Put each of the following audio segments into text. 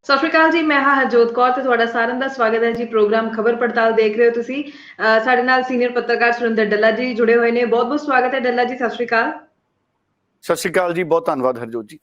ਸਤਿ ਸ਼੍ਰੀ ਅਕਾਲ ਜੀ। ਮੈਂ ਹਾਂ ਹਰਜੋਤ ਕੌਰ ਤੇ ਤੁਹਾਡਾ ਸਾਰਿਆਂ ਦਾ ਸਵਾਗਤ ਹੈ ਜੀ। ਪ੍ਰੋਗਰਾਮ ਖਬਰ ਪੜਤਾਲ ਦੇਖ ਰਹੇ ਹੋ ਤੁਸੀਂ। ਸਾਡੇ ਨਾਲ ਸੀਨੀਅਰ ਪੱਤਰਕਾਰ ਸੁਰਿੰਦਰ ਡੱਲਾ ਜੀ ਜੁੜੇ ਹੋਏ ਨੇ। ਬਹੁਤ ਬਹੁਤ ਸਵਾਗਤ ਹੈ ਡੱਲਾ ਜੀ, ਸਤਿ ਸ਼੍ਰੀ ਅਕਾਲ। ਸਤਿ ਸ਼੍ਰੀ ਅਕਾਲ ਜੀ, ਬਹੁਤ ਧੰਨਵਾਦ ਹਰਜੋਤ ਜੀ।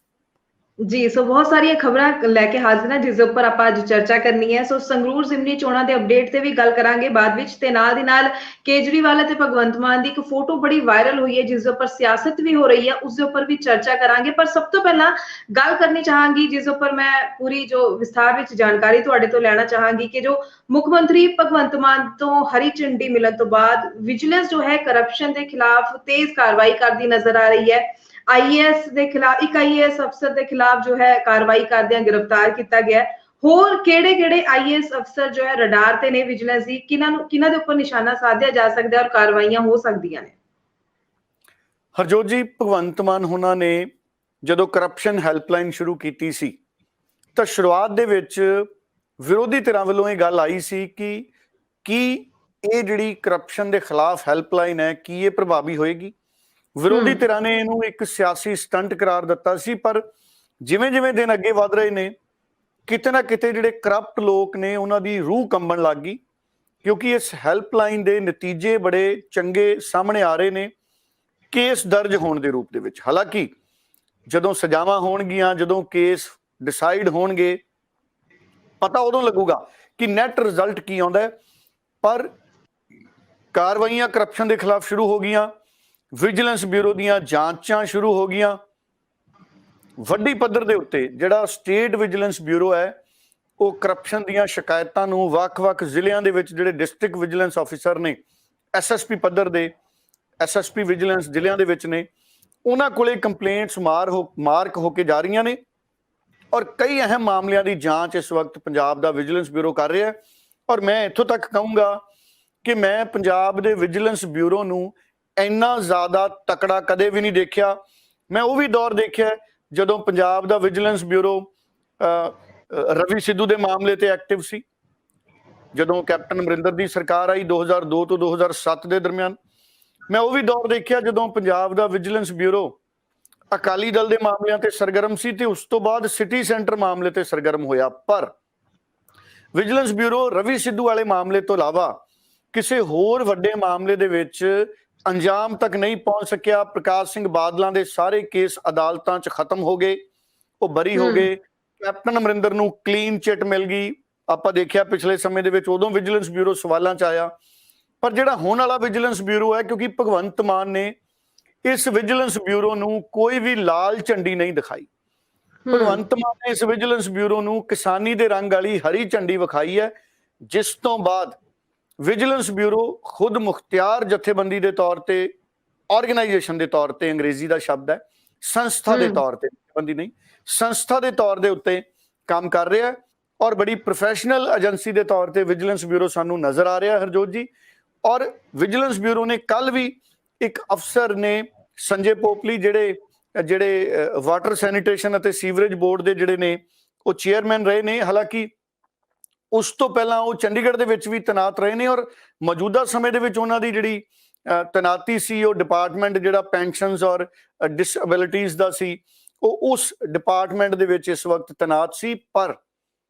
ਜੀ ਸੋ ਬਹੁਤ ਸਾਰੀਆਂ ਖਬਰਾਂ ਲੈ ਕੇ ਹਾਜ਼ਰ ਹਾਂ ਜਿਸ ਦੇ ਉੱਪਰ ਆਪਾਂ ਅੱਜ ਚਰਚਾ ਕਰਨੀ ਹੈ। ਸੋ ਸੰਗਰੂਰ ਜ਼ਿਮਨੀ ਚੋਣਾਂ ਦੇ ਅਪਡੇਟ ਤੇ ਵੀ ਗੱਲ ਕਰਾਂਗੇ ਬਾਅਦ ਵਿੱਚ, ਤੇ ਨਾਲ ਦੀ ਨਾਲ ਕੇਜਰੀਵਾਲ ਅਤੇ ਭਗਵੰਤ ਮਾਨ ਦੀ ਇੱਕ ਫੋਟੋ ਬੜੀ ਵਾਇਰਲ ਹੋਈ ਹੈ ਜਿਸ ਦੇ ਉੱਪਰ ਸਿਆਸਤ ਵੀ ਹੋ ਰਹੀ ਹੈ, ਉਸ ਦੇ ਉੱਪਰ ਵੀ ਚਰਚਾ ਕਰਾਂਗੇ। ਪਰ ਸਭ ਤੋਂ ਪਹਿਲਾਂ ਗੱਲ ਕਰਨੀ ਚਾਹਾਂਗੀ ਜਿਸ ਉੱਪਰ ਮੈਂ ਪੂਰੀ ਜੋ ਵਿਸਥਾਰ ਵਿੱਚ ਜਾਣਕਾਰੀ ਤੁਹਾਡੇ ਤੋਂ ਲੈਣਾ ਚਾਹਾਂਗੀ ਕਿ ਜੋ ਮੁੱਖ ਮੰਤਰੀ ਭਗਵੰਤ ਮਾਨ ਤੋਂ ਹਰੀ ਝੰਡੀ ਮਿਲਣ ਤੋਂ ਬਾਅਦ ਵਿਜੀਲੈਂਸ ਜੋ ਹੈ ਕਰਪਸ਼ਨ ਦੇ ਖਿਲਾਫ ਤੇਜ਼ ਕਾਰਵਾਈ ਕਰਦੀ ਨਜ਼ਰ ਆ ਰਹੀ ਹੈ। ਆਈਏਐਸ ਦੇ ਖਿਲਾਫ ਇੱਕ ਆਈਏਐਸ ਅਫਸਰ ਦੇ ਖਿਲਾਫ ਜੋ ਹੈ ਕਾਰਵਾਈ ਕਰਦਿਆਂ ਗ੍ਰਿਫਤਾਰ ਕੀਤਾ ਗਿਆ। ਹੋਰ ਕਿਹੜੇ ਆਈਏਐਸ ਅਫਸਰ ਜੋ ਹੈ ਰਡਾਰ ਤੇ ਨੇ ਵਿਜੀਲੈਂਸ ਦੀ, ਕਿਹਨਾਂ ਦੇ ਉੱਪਰ ਨਿਸ਼ਾਨਾ ਸਾਧਿਆ ਜਾ ਸਕਦਾ ਹੈ ਔਰ ਕਾਰਵਾਈਆਂ ਹੋ ਸਕਦੀਆਂ ਨੇ? ਹਰਜੋਤ ਜੀ, ਭਗਵੰਤ ਮਾਨ ਹੋਣਾ ਨੇ ਜਦੋਂ ਕਰਪਸ਼ਨ ਹੈਲਪਲਾਈਨ ਸ਼ੁਰੂ ਕੀਤੀ ਸੀ ਤਾਂ ਸ਼ੁਰੂਆਤ ਦੇ ਵਿੱਚ ਵਿਰੋਧੀ ਧਿਰਾਂ ਵੱਲੋਂ ਇਹ ਗੱਲ ਆਈ ਸੀ ਕਿ ਕੀ ਇਹ ਜਿਹੜੀ ਕਰਪਸ਼ਨ ਦੇ ਖਿਲਾਫ ਹੈਲਪਲਾਈਨ ਹੈ ਕੀ ਇਹ ਪ੍ਰਭਾਵੀ ਹੋਏਗੀ। ਵਿਰੋਧੀ ਧਿਰਾਂ ਨੇ ਇਹਨੂੰ ਇੱਕ ਸਿਆਸੀ ਸਟੰਟ ਕਰਾਰ ਦਿੱਤਾ ਸੀ, ਪਰ ਜਿਵੇਂ ਜਿਵੇਂ ਦਿਨ ਅੱਗੇ ਵਧ ਰਹੇ ਨੇ ਕਿਤੇ ਨਾ ਕਿਤੇ ਜਿਹੜੇ ਕਰਪਟ ਲੋਕ ਨੇ ਉਹਨਾਂ ਦੀ ਰੂਹ ਕੰਬਣ ਲੱਗ ਗਈ, ਕਿਉਂਕਿ ਇਸ ਹੈਲਪਲਾਈਨ ਦੇ ਨਤੀਜੇ ਬੜੇ ਚੰਗੇ ਸਾਹਮਣੇ ਆ ਰਹੇ ਨੇ ਕੇਸ ਦਰਜ ਹੋਣ ਦੇ ਰੂਪ ਦੇ ਵਿੱਚ। ਹਾਲਾਂਕਿ ਜਦੋਂ ਸਜ਼ਾਵਾਂ ਹੋਣਗੀਆਂ, ਜਦੋਂ ਕੇਸ ਡਿਸਾਈਡ ਹੋਣਗੇ, ਪਤਾ ਉਦੋਂ ਲੱਗੂਗਾ ਕਿ ਨੈਟ ਰਿਜ਼ਲਟ ਕੀ ਆਉਂਦਾ ਹੈ। ਪਰ ਕਾਰਵਾਈਆਂ ਕਰਪਸ਼ਨ ਦੇ ਖਿਲਾਫ ਸ਼ੁਰੂ ਹੋ ਗਈਆਂ, ਵਿਜੀਲੈਂਸ ਬਿਊਰੋ ਦੀਆਂ ਜਾਂਚਾਂ ਸ਼ੁਰੂ ਹੋ ਗਈਆਂ। ਵੱਡੀ ਪੱਧਰ ਦੇ ਉੱਤੇ ਜਿਹੜਾ ਸਟੇਟ ਵਿਜੀਲੈਂਸ ਬਿਊਰੋ ਹੈ ਉਹ ਕਰਪਸ਼ਨ ਦੀਆਂ ਸ਼ਿਕਾਇਤਾਂ ਨੂੰ ਵੱਖ-ਵੱਖ ਜ਼ਿਲ੍ਹਿਆਂ ਦੇ ਵਿੱਚ ਜਿਹੜੇ ਡਿਸਟ੍ਰਿਕਟ ਵਿਜੀਲੈਂਸ ਆਫਿਸਰ ਨੇ, ਐਸਐਸਪੀ ਪੱਧਰ ਦੇ ਐਸਐਸਪੀ ਵਿਜੀਲੈਂਸ ਜ਼ਿਲ੍ਹਿਆਂ ਦੇ ਵਿੱਚ ਨੇ, ਉਹਨਾਂ ਕੋਲੇ ਕੰਪਲੇਂਟਸ ਮਾਰਕ ਹੋ ਕੇ ਜਾ ਰਹੀਆਂ ਨੇ ਔਰ ਕਈ ਅਹਿਮ ਮਾਮਲਿਆਂ ਦੀ ਜਾਂਚ ਇਸ ਵਕਤ ਪੰਜਾਬ ਦਾ ਵਿਜੀਲੈਂਸ ਬਿਊਰੋ ਕਰ ਰਿਹਾ ਹੈ। ਔਰ ਮੈਂ ਇੱਥੋਂ ਤੱਕ ਕਹੂੰਗਾ ਕਿ ਮੈਂ ਪੰਜਾਬ ਦੇ ਵਿਜੀਲੈਂਸ ਬਿਊਰੋ ਨੂੰ ਇੰਨਾ ਜ਼ਿਆਦਾ ਤਕੜਾ ਕਦੇ ਵੀ ਨਹੀਂ ਦੇਖਿਆ। ਮੈਂ ਉਹ ਵੀ ਦੌਰ ਦੇਖਿਆ ਜਦੋਂ ਪੰਜਾਬ ਦਾ ਵਿਜੀਲੈਂਸ ਬਿਊਰੋ ਰਵੀ ਸਿੱਧੂ ਦੇ ਮਾਮਲੇ ਤੇ ਐਕਟਿਵ ਸੀ, ਜਦੋਂ ਕੈਪਟਨ ਅਮਰਿੰਦਰ ਦੀ ਸਰਕਾਰ ਆਈ 2002 ਤੋਂ 2007 ਦੇ ਦਰਮਿਆਨ। ਮੈਂ ਉਹ ਵੀ ਦੌਰ ਦੇਖਿਆ ਜਦੋਂ ਪੰਜਾਬ ਦਾ ਵਿਜੀਲੈਂਸ ਬਿਊਰੋ ਅਕਾਲੀ ਦਲ ਦੇ ਮਾਮਲਿਆਂ ਤੇ ਸਰਗਰਮ ਸੀ ਤੇ ਉਸ ਤੋਂ ਬਾਅਦ ਸਿਟੀ ਸੈਂਟਰ ਮਾਮਲੇ ਤੇ ਸਰਗਰਮ ਹੋਇਆ। ਪਰ ਵਿਜੀਲੈਂਸ ਬਿਊਰੋ ਰਵੀ ਸਿੱਧੂ ਵਾਲੇ ਮਾਮਲੇ ਤੋਂ ਇਲਾਵਾ ਕਿਸੇ ਹੋਰ ਵੱਡੇ ਮਾਮਲੇ ਦੇ ਵਿੱਚ ਅੰਜਾਮ ਤੱਕ ਨਹੀਂ ਪਹੁੰਚ ਸਕਿਆ। ਪ੍ਰਕਾਸ਼ ਸਿੰਘ ਬਾਦਲਾਂ ਦੇ ਸਾਰੇ ਕੇਸ ਅਦਾਲਤਾਂ 'ਚ ਖਤਮ ਹੋ ਗਏ, ਉਹ ਬਰੀ ਹੋ ਗਏ। ਕੈਪਟਨ ਅਮਰਿੰਦਰ ਨੂੰ ਕਲੀਨ ਚਿੱਟ ਮਿਲ ਗਈ। ਆਪਾਂ ਦੇਖਿਆ ਪਿਛਲੇ ਸਮੇਂ ਦੇ ਵਿੱਚ ਉਦੋਂ ਵਿਜੀਲੈਂਸ ਬਿਊਰੋ ਸਵਾਲਾਂ 'ਚ ਆਇਆ। ਪਰ ਜਿਹੜਾ ਹੁਣ ਵਾਲਾ ਵਿਜੀਲੈਂਸ ਬਿਊਰੋ ਹੈ, ਕਿਉਂਕਿ ਭਗਵੰਤ ਮਾਨ ਨੇ ਇਸ ਵਿਜੀਲੈਂਸ ਬਿਊਰੋ ਨੂੰ ਕੋਈ ਵੀ ਲਾਲ ਝੰਡੀ ਨਹੀਂ ਦਿਖਾਈ। ਭਗਵੰਤ ਮਾਨ ਨੇ ਇਸ ਵਿਜੀਲੈਂਸ ਬਿਊਰੋ ਨੂੰ ਕਿਸਾਨੀ ਦੇ ਰੰਗ ਵਾਲੀ ਹਰੀ ਝੰਡੀ ਵਿਖਾਈ ਹੈ, ਜਿਸ ਤੋਂ ਬਾਅਦ ਵਿਜੀਲੈਂਸ ਬਿਊਰੋ ਖੁਦ ਮੁਖਤਿਆਰ ਜਥੇਬੰਦੀ ਦੇ ਤੌਰ ਤੇ, ਆਰਗੇਨਾਈਜੇਸ਼ਨ ਦੇ ਤੌਰ ਤੇ, ਅੰਗਰੇਜ਼ੀ ਦਾ ਸ਼ਬਦ ਹੈ, ਸੰਸਥਾ ਦੇ ਤੌਰ ਤੇ, ਜਥੇਬੰਦੀ ਨਹੀਂ, ਸੰਸਥਾ ਦੇ ਤੌਰ ਦੇ ਉੱਤੇ ਕੰਮ ਕਰ ਰਿਹਾ ਹੈ ਔਰ ਬੜੀ ਪ੍ਰੋਫੈਸ਼ਨਲ ਏਜੰਸੀ ਦੇ ਤੌਰ ਤੇ ਵਿਜੀਲੈਂਸ ਬਿਊਰੋ ਸਾਨੂੰ ਨਜ਼ਰ ਆ ਰਿਹਾ ਹਰਜੋਤ ਜੀ। ਔਰ ਵਿਜੀਲੈਂਸ ਬਿਊਰੋ ਨੇ ਕੱਲ ਵੀ ਇੱਕ ਅਫਸਰ ਨੇ ਸੰਜੇ ਪੋਪਲੀ, ਜਿਹੜੇ ਵਾਟਰ ਸੈਨੀਟੇਸ਼ਨ ਅਤੇ ਸੀਵਰੇਜ ਬੋਰਡ ਦੇ ਜਿਹੜੇ ਨੇ ਉਹ ਚੇਅਰਮੈਨ ਰਹੇ ਨੇ। ਹਾਲਾਂਕਿ ਉਸ ਤੋਂ ਪਹਿਲਾਂ ਉਹ ਚੰਡੀਗੜ੍ਹ ਦੇ ਵਿੱਚ ਵੀ ਤੈਨਾਤ ਰਹੇ ਨੇ ਔਰ ਮੌਜੂਦਾ ਸਮੇਂ ਦੇ ਵਿੱਚ ਉਹਨਾਂ ਦੀ ਜਿਹੜੀ ਤੈਨਾਤੀ ਸੀ ਉਹ ਡਿਪਾਰਟਮੈਂਟ ਜਿਹੜਾ ਪੈਨਸ਼ਨਸ ਔਰ ਡਿਸਐਬਿਲਿਟੀਜ਼ ਦਾ ਸੀ, ਉਹ ਉਸ ਡਿਪਾਰਟਮੈਂਟ ਦੇ ਵਿੱਚ ਇਸ ਵਕਤ ਤੈਨਾਤ ਸੀ। ਪਰ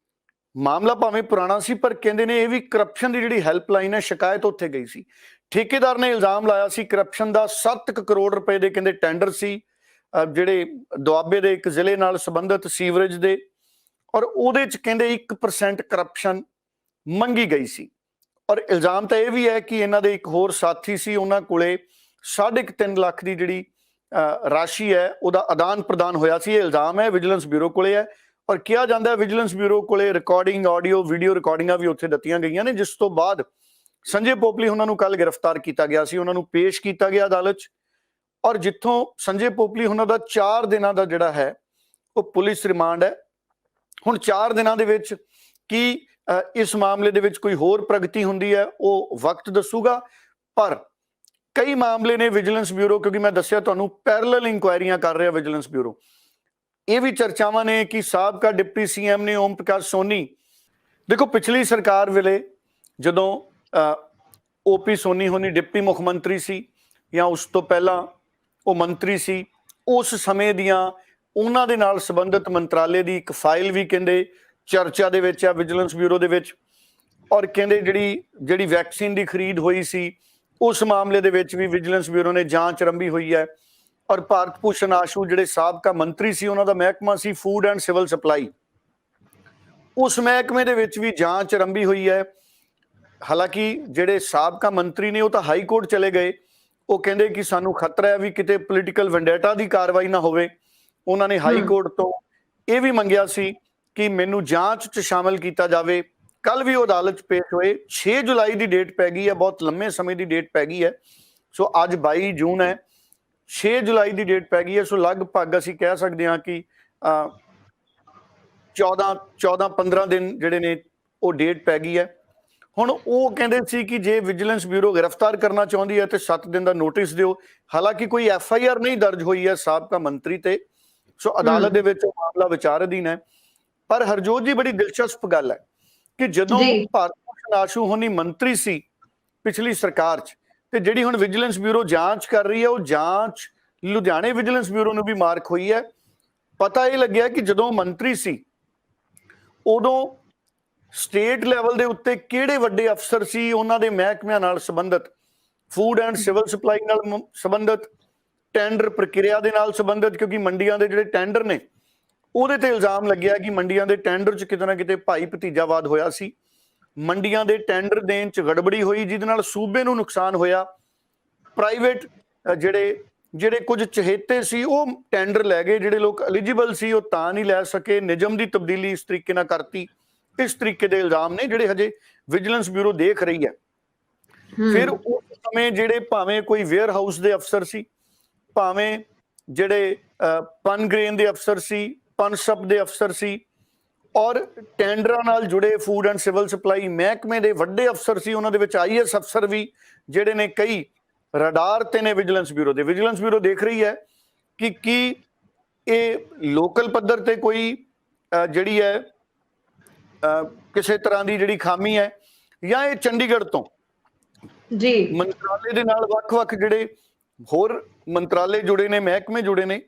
ਮਾਮਲਾ ਭਾਵੇਂ ਪੁਰਾਣਾ ਸੀ, ਪਰ ਕਹਿੰਦੇ ਨੇ ਇਹ ਵੀ ਕਰਪਸ਼ਨ ਦੀ ਜਿਹੜੀ ਹੈਲਪਲਾਈਨ ਹੈ, ਸ਼ਿਕਾਇਤ ਉੱਥੇ ਗਈ ਸੀ। ਠੇਕੇਦਾਰ ਨੇ ਇਲਜ਼ਾਮ ਲਾਇਆ ਸੀ ਕਰਪਸ਼ਨ ਦਾ। 7 ਕਰੋੜ ਰੁਪਏ ਦੇ ਕਹਿੰਦੇ ਟੈਂਡਰ ਸੀ ਜਿਹੜੇ ਦੁਆਬੇ ਦੇ ਇੱਕ ਜ਼ਿਲ੍ਹੇ ਨਾਲ ਸੰਬੰਧਿਤ ਸੀਵਰੇਜ ਦੇ, ਔਰ ਉਹਦੇ 'ਚ ਕਹਿੰਦੇ 1% ਕਰਪਸ਼ਨ ਮੰਗੀ ਗਈ ਸੀ। ਔਰ ਇਲਜ਼ਾਮ ਤਾਂ ਇਹ ਵੀ ਹੈ ਕਿ ਇਹਨਾਂ ਦੇ ਇੱਕ ਹੋਰ ਸਾਥੀ ਸੀ, ਉਹਨਾਂ ਕੋਲੇ 3.5 ਲੱਖ ਦੀ ਜਿਹੜੀ ਰਾਸ਼ੀ ਹੈ ਉਹਦਾ ਆਦਾਨ ਪ੍ਰਦਾਨ ਹੋਇਆ ਸੀ। ਇਹ ਇਲਜ਼ਾਮ ਹੈ ਵਿਜੀਲੈਂਸ ਬਿਊਰੋ ਕੋਲੇ ਹੈ ਔਰ ਕਿਹਾ ਜਾਂਦਾ ਹੈ ਵਿਜੀਲੈਂਸ ਬਿਊਰੋ ਕੋਲੇ ਰਿਕਾਰਡਿੰਗ, ਆਡੀਓ, ਵੀਡੀਓ ਰਿਕਾਰਡਿੰਗਾਂ ਵੀ ਉੱਥੇ ਦਿੱਤੀਆਂ ਗਈਆਂ ਨੇ। ਜਿਸ ਤੋਂ ਬਾਅਦ ਸੰਜੇ ਪੋਪਲੀ ਉਹਨਾਂ ਨੂੰ ਕੱਲ ਗ੍ਰਿਫਤਾਰ ਕੀਤਾ ਗਿਆ ਸੀ, ਉਹਨਾਂ ਨੂੰ ਪੇਸ਼ ਕੀਤਾ ਗਿਆ ਅਦਾਲਤ 'ਚ। ਔਰ ਜਿੱਥੋਂ ਸੰਜੇ ਪੋਪਲੀ ਉਹਨਾਂ ਦਾ 4 ਦਿਨਾਂ ਦਾ ਜਿਹੜਾ ਹੈ ਉਹ ਪੁਲਿਸ ਰਿਮਾਂਡ ਹੈ। ਹੁਣ 4 ਦਿਨਾਂ ਦੇ ਵਿੱਚ ਕੀ ਇਸ ਮਾਮਲੇ ਦੇ ਵਿੱਚ ਕੋਈ ਹੋਰ ਪ੍ਰਗਤੀ ਹੁੰਦੀ ਹੈ ਉਹ ਵਕਤ ਦੱਸੂਗਾ। ਪਰ ਕਈ ਮਾਮਲੇ ਨੇ ਵਿਜੀਲੈਂਸ ਬਿਊਰੋ, ਕਿਉਂਕਿ ਮੈਂ ਦੱਸਿਆ ਤੁਹਾਨੂੰ ਪੈਰਲਲ ਇਨਕੁਆਇਰੀਆਂ ਕਰ ਰਿਹਾ ਵਿਜੀਲੈਂਸ ਬਿਊਰੋ। ਇਹ ਵੀ ਚਰਚਾਵਾਂ ਨੇ ਕਿ ਸਾਬਕਾ ਡਿਪਟੀ ਸੀਐਮ ਨੇ ਓਮ ਪ੍ਰਕਾਸ਼ ਸੋਨੀ, ਦੇਖੋ ਪਿਛਲੀ ਸਰਕਾਰ ਵੇਲੇ ਜਦੋਂ ਓਪੀ ਸੋਨੀ ਹੋਣੀ ਡਿਪਟੀ ਮੁੱਖ ਮੰਤਰੀ ਸੀ ਜਾਂ ਉਸ ਤੋਂ ਪਹਿਲਾਂ ਉਹ ਮੰਤਰੀ ਸੀ, ਉਸ ਸਮੇਂ ਦੀਆਂ ਉਹਨਾਂ ਦੇ ਨਾਲ ਸੰਬੰਧਿਤ ਮੰਤਰਾਲੇ ਦੀ ਇੱਕ ਫਾਈਲ ਵੀ ਕਹਿੰਦੇ ਚਰਚਾ ਦੇ ਵਿੱਚ ਆ ਵਿਜੀਲੈਂਸ ਬਿਊਰੋ ਦੇ ਵਿੱਚ। ਔਰ ਕਹਿੰਦੇ ਜਿਹੜੀ ਵੈਕਸੀਨ ਦੀ ਖਰੀਦ ਹੋਈ ਸੀ ਉਸ ਮਾਮਲੇ ਦੇ ਵਿੱਚ ਵੀ ਵਿਜੀਲੈਂਸ ਬਿਊਰੋ ਨੇ ਜਾਂਚ ਆਰੰਭੀ ਹੋਈ ਹੈ। ਔਰ ਭਾਰਤ ਭੂਸ਼ਣ ਆਸ਼ੂ ਜਿਹੜੇ ਸਾਬਕਾ ਮੰਤਰੀ ਸੀ, ਉਹਨਾਂ ਦਾ ਮਹਿਕਮਾ ਸੀ ਫੂਡ ਐਂਡ ਸਿਵਲ ਸਪਲਾਈ, ਉਸ ਮਹਿਕਮੇ ਦੇ ਵਿੱਚ ਵੀ ਜਾਂਚ ਆਰੰਭੀ ਹੋਈ ਹੈ। ਹਾਲਾਂਕਿ ਜਿਹੜੇ ਸਾਬਕਾ ਮੰਤਰੀ ਨੇ ਉਹ ਤਾਂ ਹਾਈ ਕੋਰਟ ਚਲੇ ਗਏ। ਉਹ ਕਹਿੰਦੇ ਕਿ ਸਾਨੂੰ ਖਤਰਾ ਹੈ ਵੀ ਕਿਤੇ ਪੋਲੀਟੀਕਲ ਵੈਂਡੇਟਾ ਦੀ ਕਾਰਵਾਈ ਨਾ ਹੋਵੇ। ਉਹਨਾਂ ਨੇ ਹਾਈ ਕੋਰਟ ਤੋਂ ਇਹ ਵੀ ਮੰਗਿਆ ਸੀ ਕਿ ਮੈਨੂੰ ਜਾਂਚ 'ਚ ਸ਼ਾਮਲ ਕੀਤਾ ਜਾਵੇ। ਕੱਲ ਵੀ ਉਹ ਅਦਾਲਤ 'ਚ ਪੇਸ਼ ਹੋਏ। 6 ਜੁਲਾਈ ਦੀ ਡੇਟ ਪੈ ਗਈ ਹੈ, ਬਹੁਤ ਲੰਮੇ ਸਮੇਂ ਦੀ ਡੇਟ ਪੈ ਗਈ ਹੈ। ਸੋ ਅੱਜ 22 ਜੂਨ ਹੈ, 6 ਜੁਲਾਈ ਦੀ ਡੇਟ ਪੈ ਗਈ ਹੈ। ਸੋ ਲਗਭਗ ਅਸੀਂ ਕਹਿ ਸਕਦੇ ਹਾਂ ਕਿ 14-15 ਦਿਨ ਜਿਹੜੇ ਨੇ ਉਹ ਡੇਟ ਪੈ ਗਈ ਹੈ। ਹੁਣ ਉਹ ਕਹਿੰਦੇ ਸੀ ਕਿ ਜੇ ਵਿਜੀਲੈਂਸ ਬਿਊਰੋ ਗ੍ਰਿਫਤਾਰ ਕਰਨਾ ਚਾਹੁੰਦੀ ਹੈ ਤੇ 7 ਦਿਨ ਦਾ ਨੋਟਿਸ ਦਿਓ। ਹਾਲਾਂਕਿ ਕੋਈ FIR ਨਹੀਂ ਦਰਜ ਹੋਈ ਹੈ ਸਾਬਕਾ ਮੰਤਰੀ ਤੇ। ਸੋ ਅਦਾਲਤ ਦੇ ਵਿੱਚ ਉਹ ਮਾਮਲਾ ਵਿਚਾਰ ਅਧੀਨ ਹੈ। ਪਰ ਹਰਜੋਤ ਜੀ, ਬੜੀ ਦਿਲਚਸਪ ਗੱਲ ਹੈ ਕਿ ਜਦੋਂ ਭਾਰਤ ਭੂਸ਼ਣ ਆਸ਼ੂ ਹੋਣੀ ਮੰਤਰੀ ਸੀ ਪਿਛਲੀ ਸਰਕਾਰ 'ਚ, ਤੇ ਜਿਹੜੀ ਹੁਣ ਵਿਜੀਲੈਂਸ ਬਿਊਰੋ ਜਾਂਚ ਕਰ ਰਹੀ ਹੈ, ਉਹ ਜਾਂਚ ਲੁਧਿਆਣੇ ਵਿਜੀਲੈਂਸ ਬਿਊਰੋ ਨੂੰ ਵੀ ਮਾਰਕ ਹੋਈ ਹੈ। ਪਤਾ ਇਹ ਲੱਗਿਆ ਕਿ ਜਦੋਂ ਮੰਤਰੀ ਸੀ ਉਦੋਂ ਸਟੇਟ ਲੈਵਲ ਦੇ ਉੱਤੇ ਕਿਹੜੇ ਵੱਡੇ ਅਫਸਰ ਸੀ ਉਹਨਾਂ ਦੇ ਮਹਿਕਮਿਆਂ ਨਾਲ ਸੰਬੰਧਿਤ, ਫੂਡ ਐਂਡ ਸਿਵਲ ਸਪਲਾਈ ਨਾਲ ਸੰਬੰਧਿਤ, ਟੈਂਡਰ ਪ੍ਰਕਿਰਿਆ ਦੇ ਨਾਲ ਸੰਬੰਧਿਤ, ਕਿਉਂਕਿ ਮੰਡੀਆਂ ਦੇ ਜਿਹੜੇ ਟੈਂਡਰ ਨੇ ਉਹਦੇ ਤੇ ਇਲਜ਼ਾਮ ਲੱਗਿਆ ਕਿ ਮੰਡੀਆਂ ਦੇ ਟੈਂਡਰ 'ਚ ਕਿਤੇ ਨਾ ਕਿਤੇ ਭਾਈ ਭਤੀਜਾਵਾਦ ਹੋਇਆ ਸੀ। ਮੰਡੀਆਂ ਦੇ ਟੈਂਡਰ ਦੇਣ 'ਚ ਗੜਬੜੀ ਹੋਈ ਜਿਹਦੇ ਨਾਲ ਸੂਬੇ ਨੂੰ ਨੁਕਸਾਨ ਹੋਇਆ। ਪ੍ਰਾਈਵੇਟ ਜਿਹੜੇ ਕੁਝ ਚਹੇਤੇ ਸੀ ਉਹ ਟੈਂਡਰ ਲੈ ਗਏ, ਜਿਹੜੇ ਲੋਕ ਐਲੀਜੀਬਲ ਸੀ ਉਹ ਤਾਂ ਨਹੀਂ ਲੈ ਸਕੇ। ਨਿਯਮ ਦੀ ਤਬਦੀਲੀ ਇਸ ਤਰੀਕੇ ਨਾਲ ਕਰਤੀ। ਇਸ ਤਰੀਕੇ ਦੇ ਇਲਜ਼ਾਮ ਨੇ ਜਿਹੜੇ ਹਜੇ ਵਿਜੀਲੈਂਸ ਬਿਊਰੋ ਦੇਖ ਰਹੀ ਹੈ। ਫਿਰ ਉਸ ਸਮੇਂ ਜਿਹੜੇ ਭਾਵੇਂ ਕੋਈ ਵੇਅਰ ਹਾਊਸ ਦੇ ਅਫਸਰ ਸੀ, ਭਾਵੇਂ ਜਿਹੜੇ ਪਨਗ੍ਰੇਨ ਦੇ ਅਫਸਰ ਸੀ, ਪਨਸਪ ਦੇ ਅਫਸਰ ਸੀ, ਔਰ ਟੈਂਡਰਾਂ ਨਾਲ ਜੁੜੇ ਫੂਡ ਐਂਡ ਸਿਵਲ ਸਪਲਾਈ ਮਹਿਕਮੇ ਦੇ ਵੱਡੇ ਅਫਸਰ ਸੀ। ਉਹਨਾਂ ਦੇ ਵਿੱਚ IAS ਅਫਸਰ ਵੀ ਜਿਹੜੇ ਨੇ ਕਈ ਰਡਾਰ ਤੇ ਨੇ ਵਿਜੀਲੈਂਸ ਬਿਊਰੋ ਦੇ। ਵਿਜੀਲੈਂਸ ਬਿਊਰੋ ਦੇਖ ਰਹੀ ਹੈ ਕਿ ਕੀ ਇਹ ਲੋਕਲ ਪੱਧਰ ਤੇ ਕੋਈ ਜਿਹੜੀ ਹੈ ਕਿਸੇ ਤਰ੍ਹਾਂ ਦੀ ਜਿਹੜੀ ਖਾਮੀ ਹੈ, ਜਾਂ ਇਹ ਚੰਡੀਗੜ੍ਹ ਤੋਂ ਜੀ ਮੰਤਰਾਲੇ ਦੇ ਨਾਲ ਵੱਖ-ਵੱਖ ਜਿਹੜੇ ਹੋਰ ਮੰਤਰਾਲੇ ਜੁੜੇ ਨੇ, ਮਹਿਕਮੇ ਜੁੜੇ ਨੇ,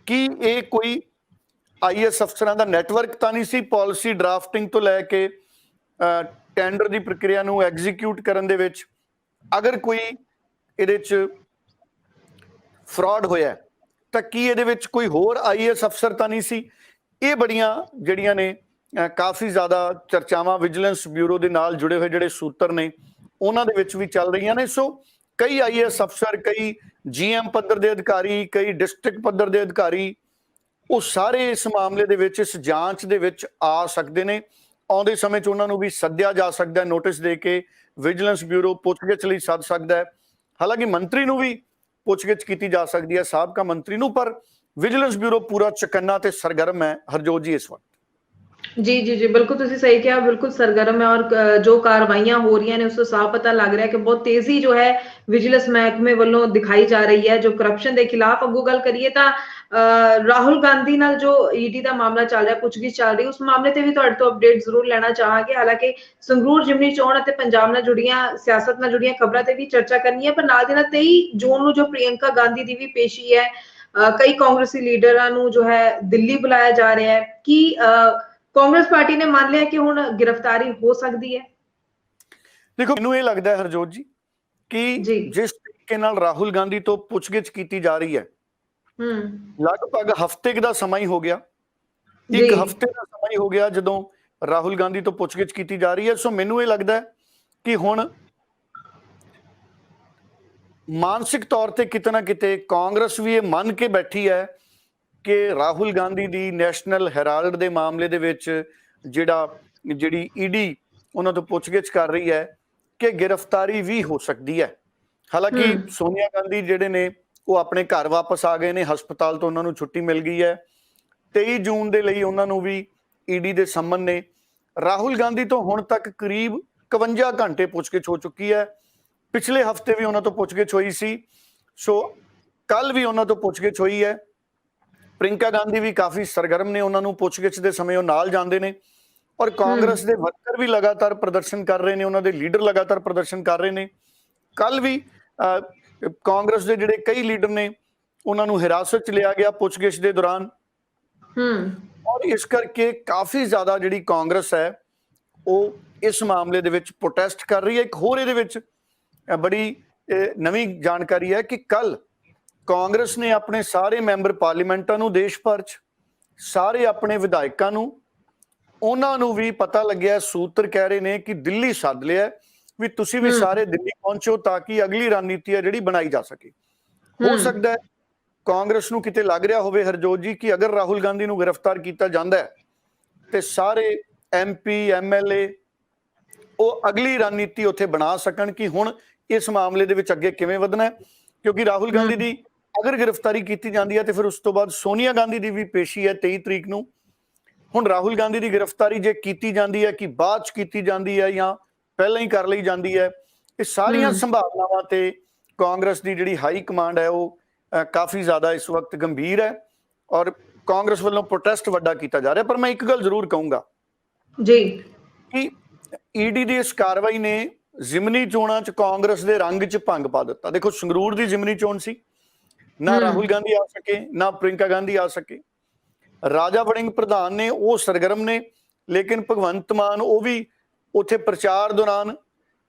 ਕੀ ਇਹ ਕੋਈ IAS ਅਫਸਰਾਂ ਦਾ ਨੈਟਵਰਕ ਤਾਂ ਨਹੀਂ ਸੀ ਪਾਲਿਸੀ ਡਰਾਫਟਿੰਗ ਤੋਂ ਲੈ ਕੇ ਟੈਂਡਰ ਦੀ ਪ੍ਰਕਿਰਿਆ ਨੂੰ ਐਗਜ਼ੀਕਿਊਟ ਕਰਨ ਦੇ ਵਿੱਚ? ਅਗਰ ਕੋਈ ਇਹਦੇ 'ਚ ਫਰਾਡ ਹੋਇਆ ਤਾਂ ਕੀ ਇਹਦੇ ਵਿੱਚ ਕੋਈ ਹੋਰ IAS ਅਫਸਰ ਤਾਂ ਨਹੀਂ ਸੀ? ਇਹ ਬੜੀਆਂ ਜਿਹੜੀਆਂ ਨੇ ਕਾਫੀ ਜ਼ਿਆਦਾ ਚਰਚਾਵਾਂ ਵਿਜੀਲੈਂਸ ਬਿਊਰੋ ਦੇ ਨਾਲ ਜੁੜੇ ਹੋਏ ਜਿਹੜੇ ਸੂਤਰ ਨੇ ਉਹਨਾਂ ਦੇ ਵਿੱਚ ਵੀ ਚੱਲ ਰਹੀਆਂ ਨੇ। ਸੋ ਕਈ IAS ਅਫਸਰ, ਕਈ GM ਪੱਧਰ ਦੇ ਅਧਿਕਾਰੀ, ਕਈ ਡਿਸਟ੍ਰਿਕਟ ਪੱਧਰ ਦੇ ਅਧਿਕਾਰੀ, ਉਹ ਸਾਰੇ ਇਸ ਮਾਮਲੇ ਦੇ ਵਿੱਚ, ਇਸ ਜਾਂਚ ਦੇ ਵਿੱਚ ਆ ਸਕਦੇ ਨੇ। ਆਉਂਦੇ ਸਮੇਂ 'ਚ ਉਹਨਾਂ ਨੂੰ ਵੀ ਸੱਦਿਆ ਜਾ ਸਕਦਾ ਹੈ, ਨੋਟਿਸ ਦੇ ਕੇ ਵਿਜੀਲੈਂਸ ਬਿਊਰੋ ਪੁੱਛਗਿੱਛ ਲਈ ਸੱਦ ਸਕਦਾ ਹੈ। ਹਾਲਾਂਕਿ ਮੰਤਰੀ ਨੂੰ ਵੀ ਪੁੱਛਗਿੱਛ ਕੀਤੀ ਜਾ ਸਕਦੀ ਹੈ, ਸਾਬਕਾ ਮੰਤਰੀ ਨੂੰ, ਪਰ ਵਿਜੀਲੈਂਸ ਬਿਊਰੋ ਪੂਰਾ ਚੁਕੰਨਾ ਤੇ ਸਰਗਰਮ ਹੈ ਹਰਜੋਤ ਜੀ ਇਸ ਵਕਤ। जी जी जी, बिल्कुल तुसी सही कहा, बिल्कुल सरगर्म है। और जो कार्रवाइयां हो रही हैं उससे साफ पता लग रहा है कि बहुत तेजी जो है विजिलेंस महकमे ਵੱਲੋਂ दिखाई जा रही है। जो करप्शन के खिलाफ अगू गल करिए ਤਾਂ ਰਾਹੁਲ ਗਾਂਧੀ ਨਾਲ ਜੋ ED ਦਾ ਮਾਮਲਾ ਚੱਲ ਰਿਹਾ, ਪੁੱਛਗਿੱਛ ਚੱਲ ਰਹੀ, ਉਸ ਮਾਮਲੇ ਤੇ ਵੀ ਤੁਹਾਡੇ ਤੋਂ ਅਪਡੇਟ ਜ਼ਰੂਰ ਲੈਣਾ ਚਾਹਾਂਗੇ। ਹਾਲਾਂਕਿ ਸੰਗਰੂਰ ਜਿਮਨੀ ਚੋਣ ਅਤੇ ਪੰਜਾਬ ਨਾਲ ਜੁੜੀਆਂ ਸਿਆਸਤ ਨਾਲ ਜੁੜੀਆਂ ਖਬਰਾਂ ਤੇ ਵੀ ਚਰਚਾ ਕਰਨੀ ਹੈ, ਪਰ ਨਾਲ ਦੇ ਨਾਲ 23 ਜੂਨ ਨੂੰ ਜੋ ਪ੍ਰਿयंका ਗਾਂਧੀ ਦੀ ਵੀ ਪੇਸ਼ੀ ਹੈ, ਕਈ ਕਾਂਗਰਸੀ ਲੀਡਰਾਂ ਨੂੰ ਜੋ ਹੈ ਦਿੱਲੀ ਬੁਲਾਇਆ ਜਾ ਰਿਹਾ ਹੈ। ਕਿ ਕਾਂਗਰਸ ਪਾर्टी ने मान लिया कि हुण गिरफ्तारी हो सकती है? देखो, मैनूं ये लगता है हरजोत जी कि जिस तरीके नाल राहुल गांधी तो पुछगिछ की जा रही है, लगभग हफ्ते का समय ही हो गया, एक हफ्ते का समय ही हो गया जदों राहुल गांधी तो पुछगिछ की जा रही है। सो मैनूं ये लगता है कि हुण मानसिक तौर पर किते ना किते कांग्रेस भी ये मन के बैठी है कि राहुल गांधी दी नैशनल हैराल्ड दे मामले दे विच जिहड़ी ED उन्हां तों पुछगिछ कर रही है कि गिरफ्तारी भी हो सकती है। हालांकि सोनिया गांधी जिहड़े ने वो अपने घर वापस आ गए ने, हस्पताल तो उन्हां नूं छुट्टी मिल गई है। 23 जून दे लई उन्हां नूं भी ED दे सम्मन ने। राहुल गांधी तो हुण तक करीब 51 घंटे पुछगिछ हो चुकी है। पिछले हफ्ते भी उन्हां तों पुछगिछ होई सी। सो कल भी उन्हां तों पुछगिछ होई है। ਪ੍ਰਿੰਕਾ ਗਾਂਧੀ ਵੀ ਕਾਫੀ ਸਰਗਰਮ ਨੇ, ਉਹਨਾਂ ਨੂੰ ਪੁੱਛਗਿੱਛ ਦੇ ਸਮੇਂ ਉਹ ਨਾਲ ਜਾਂਦੇ ਨੇ। ਔਰ ਕਾਂਗਰਸ ਦੇ ਵਰਕਰ ਵੀ ਲਗਾਤਾਰ ਪ੍ਰਦਰਸ਼ਨ ਕਰ ਰਹੇ ਨੇ, ਉਹਨਾਂ ਦੇ ਲੀਡਰ ਲਗਾਤਾਰ ਪ੍ਰਦਰਸ਼ਨ ਕਰ ਰਹੇ ਨੇ। ਕੱਲ ਵੀ ਕਾਂਗਰਸ ਦੇ ਜਿਹੜੇ ਕਈ ਲੀਡਰ ਨੇ ਉਹਨਾਂ ਨੂੰ ਹਿਰਾਸਤ 'ਚ ਲਿਆ ਗਿਆ ਪੁੱਛਗਿੱਛ ਦੇ ਦੌਰਾਨ। ਔਰ ਇਸ ਕਰਕੇ ਕਾਫੀ ਜ਼ਿਆਦਾ ਜਿਹੜੀ ਕਾਂਗਰਸ ਹੈ ਉਹ ਇਸ ਮਾਮਲੇ ਦੇ ਵਿੱਚ ਪ੍ਰੋਟੈਸਟ ਕਰ ਰਹੀ ਹੈ। ਇੱਕ ਹੋਰ ਇਹਦੇ ਵਿੱਚ ਬੜੀ ਨਵੀਂ ਜਾਣਕਾਰੀ ਹੈ ਕਿ ਕੱਲ ਕਾਂਗਰਸ ਨੇ ਆਪਣੇ ਸਾਰੇ ਮੈਂਬਰ ਪਾਰਲੀਮੈਂਟਾਂ ਨੂੰ, ਦੇਸ਼ ਭਰ 'ਚ ਸਾਰੇ ਆਪਣੇ ਵਿਧਾਇਕਾਂ ਨੂੰ, ਉਹਨਾਂ ਨੂੰ ਵੀ ਪਤਾ ਲੱਗਿਆ, ਸੂਤਰ ਕਹਿ ਰਹੇ ਨੇ ਕਿ ਦਿੱਲੀ ਸੱਦ ਲਿਆ ਵੀ ਤੁਸੀਂ ਵੀ ਸਾਰੇ ਦਿੱਲੀ ਪਹੁੰਚੋ ਤਾਂ ਕਿ ਅਗਲੀ ਰਣਨੀਤੀ ਹੈ ਜਿਹੜੀ ਬਣਾਈ ਜਾ ਸਕੇ। ਹੋ ਸਕਦਾ ਹੈ ਕਾਂਗਰਸ ਨੂੰ ਕਿਤੇ ਲੱਗ ਰਿਹਾ ਹੋਵੇ ਹਰਜੋਤ ਜੀ ਕਿ ਅਗਰ ਰਾਹੁਲ ਗਾਂਧੀ ਨੂੰ ਗ੍ਰਿਫਤਾਰ ਕੀਤਾ ਜਾਂਦਾ ਹੈ ਤੇ ਸਾਰੇ MP MLA ਉਹ ਅਗਲੀ ਰਣਨੀਤੀ ਉੱਥੇ ਬਣਾ ਸਕਣ ਕਿ ਹੁਣ ਇਸ ਮਾਮਲੇ ਦੇ ਵਿੱਚ ਅੱਗੇ ਕਿਵੇਂ ਵਧਣਾ ਹੈ। ਕਿਉਂਕਿ ਰਾਹੁਲ ਗਾਂਧੀ ਦੀ ਅਗਰ ਗ੍ਰਿਫਤਾਰੀ ਕੀਤੀ ਜਾਂਦੀ ਹੈ ਤੇ ਫਿਰ ਉਸ ਤੋਂ ਬਾਅਦ ਸੋਨੀਆ ਗਾਂਧੀ ਦੀ ਵੀ ਪੇਸ਼ੀ ਹੈ 23 ਤਰੀਕ ਨੂੰ। ਹੁਣ ਰਾਹੁਲ ਗਾਂਧੀ ਦੀ ਗ੍ਰਿਫਤਾਰੀ ਜੇ ਕੀਤੀ ਜਾਂਦੀ ਹੈ ਕਿ ਬਾਅਦ 'ਚ ਕੀਤੀ ਜਾਂਦੀ ਹੈ ਜਾਂ ਪਹਿਲਾਂ ਹੀ ਕਰ ਲਈ ਜਾਂਦੀ ਹੈ, ਇਹ ਸਾਰੀਆਂ ਸੰਭਾਵਨਾਵਾਂ ਤੇ ਕਾਂਗਰਸ ਦੀ ਜਿਹੜੀ ਹਾਈ ਕਮਾਂਡ ਹੈ ਉਹ ਕਾਫੀ ਜ਼ਿਆਦਾ ਇਸ ਵਕਤ ਗੰਭੀਰ ਹੈ ਔਰ ਕਾਂਗਰਸ ਵੱਲੋਂ ਪ੍ਰੋਟੈਸਟ ਵੱਡਾ ਕੀਤਾ ਜਾ ਰਿਹਾ। ਪਰ ਮੈਂ ਇੱਕ ਗੱਲ ਜ਼ਰੂਰ ਕਹੂੰਗਾ ਜੀ ਕਿ ਈਡੀ ਦੀ ਇਸ ਕਾਰਵਾਈ ਨੇ ਜ਼ਿਮਨੀ ਚੋਣਾਂ 'ਚ ਕਾਂਗਰਸ ਦੇ ਰੰਗ 'ਚ ਭੰਗ ਪਾ ਦਿੱਤਾ। ਦੇਖੋ, ਸੰਗਰੂਰ ਦੀ ਜ਼ਿਮਨੀ ਚੋਣ ਸੀ, ਨਾ ਰਾਹੁਲ ਗਾਂਧੀ ਆ ਸਕੇ ਨਾ ਪ੍ਰਿੰਕਾ ਗਾਂਧੀ ਆ ਸਕੇ। ਰਾਜਾ ਵੜਿੰਗ ਪ੍ਰਧਾਨ ਨੇ, ਉਹ ਸਰਗਰਮ ਨੇ, ਲੇਕਿਨ ਭਗਵੰਤ ਮਾਨ ਉਹ ਵੀ ਉੱਥੇ ਪ੍ਰਚਾਰ ਦੌਰਾਨ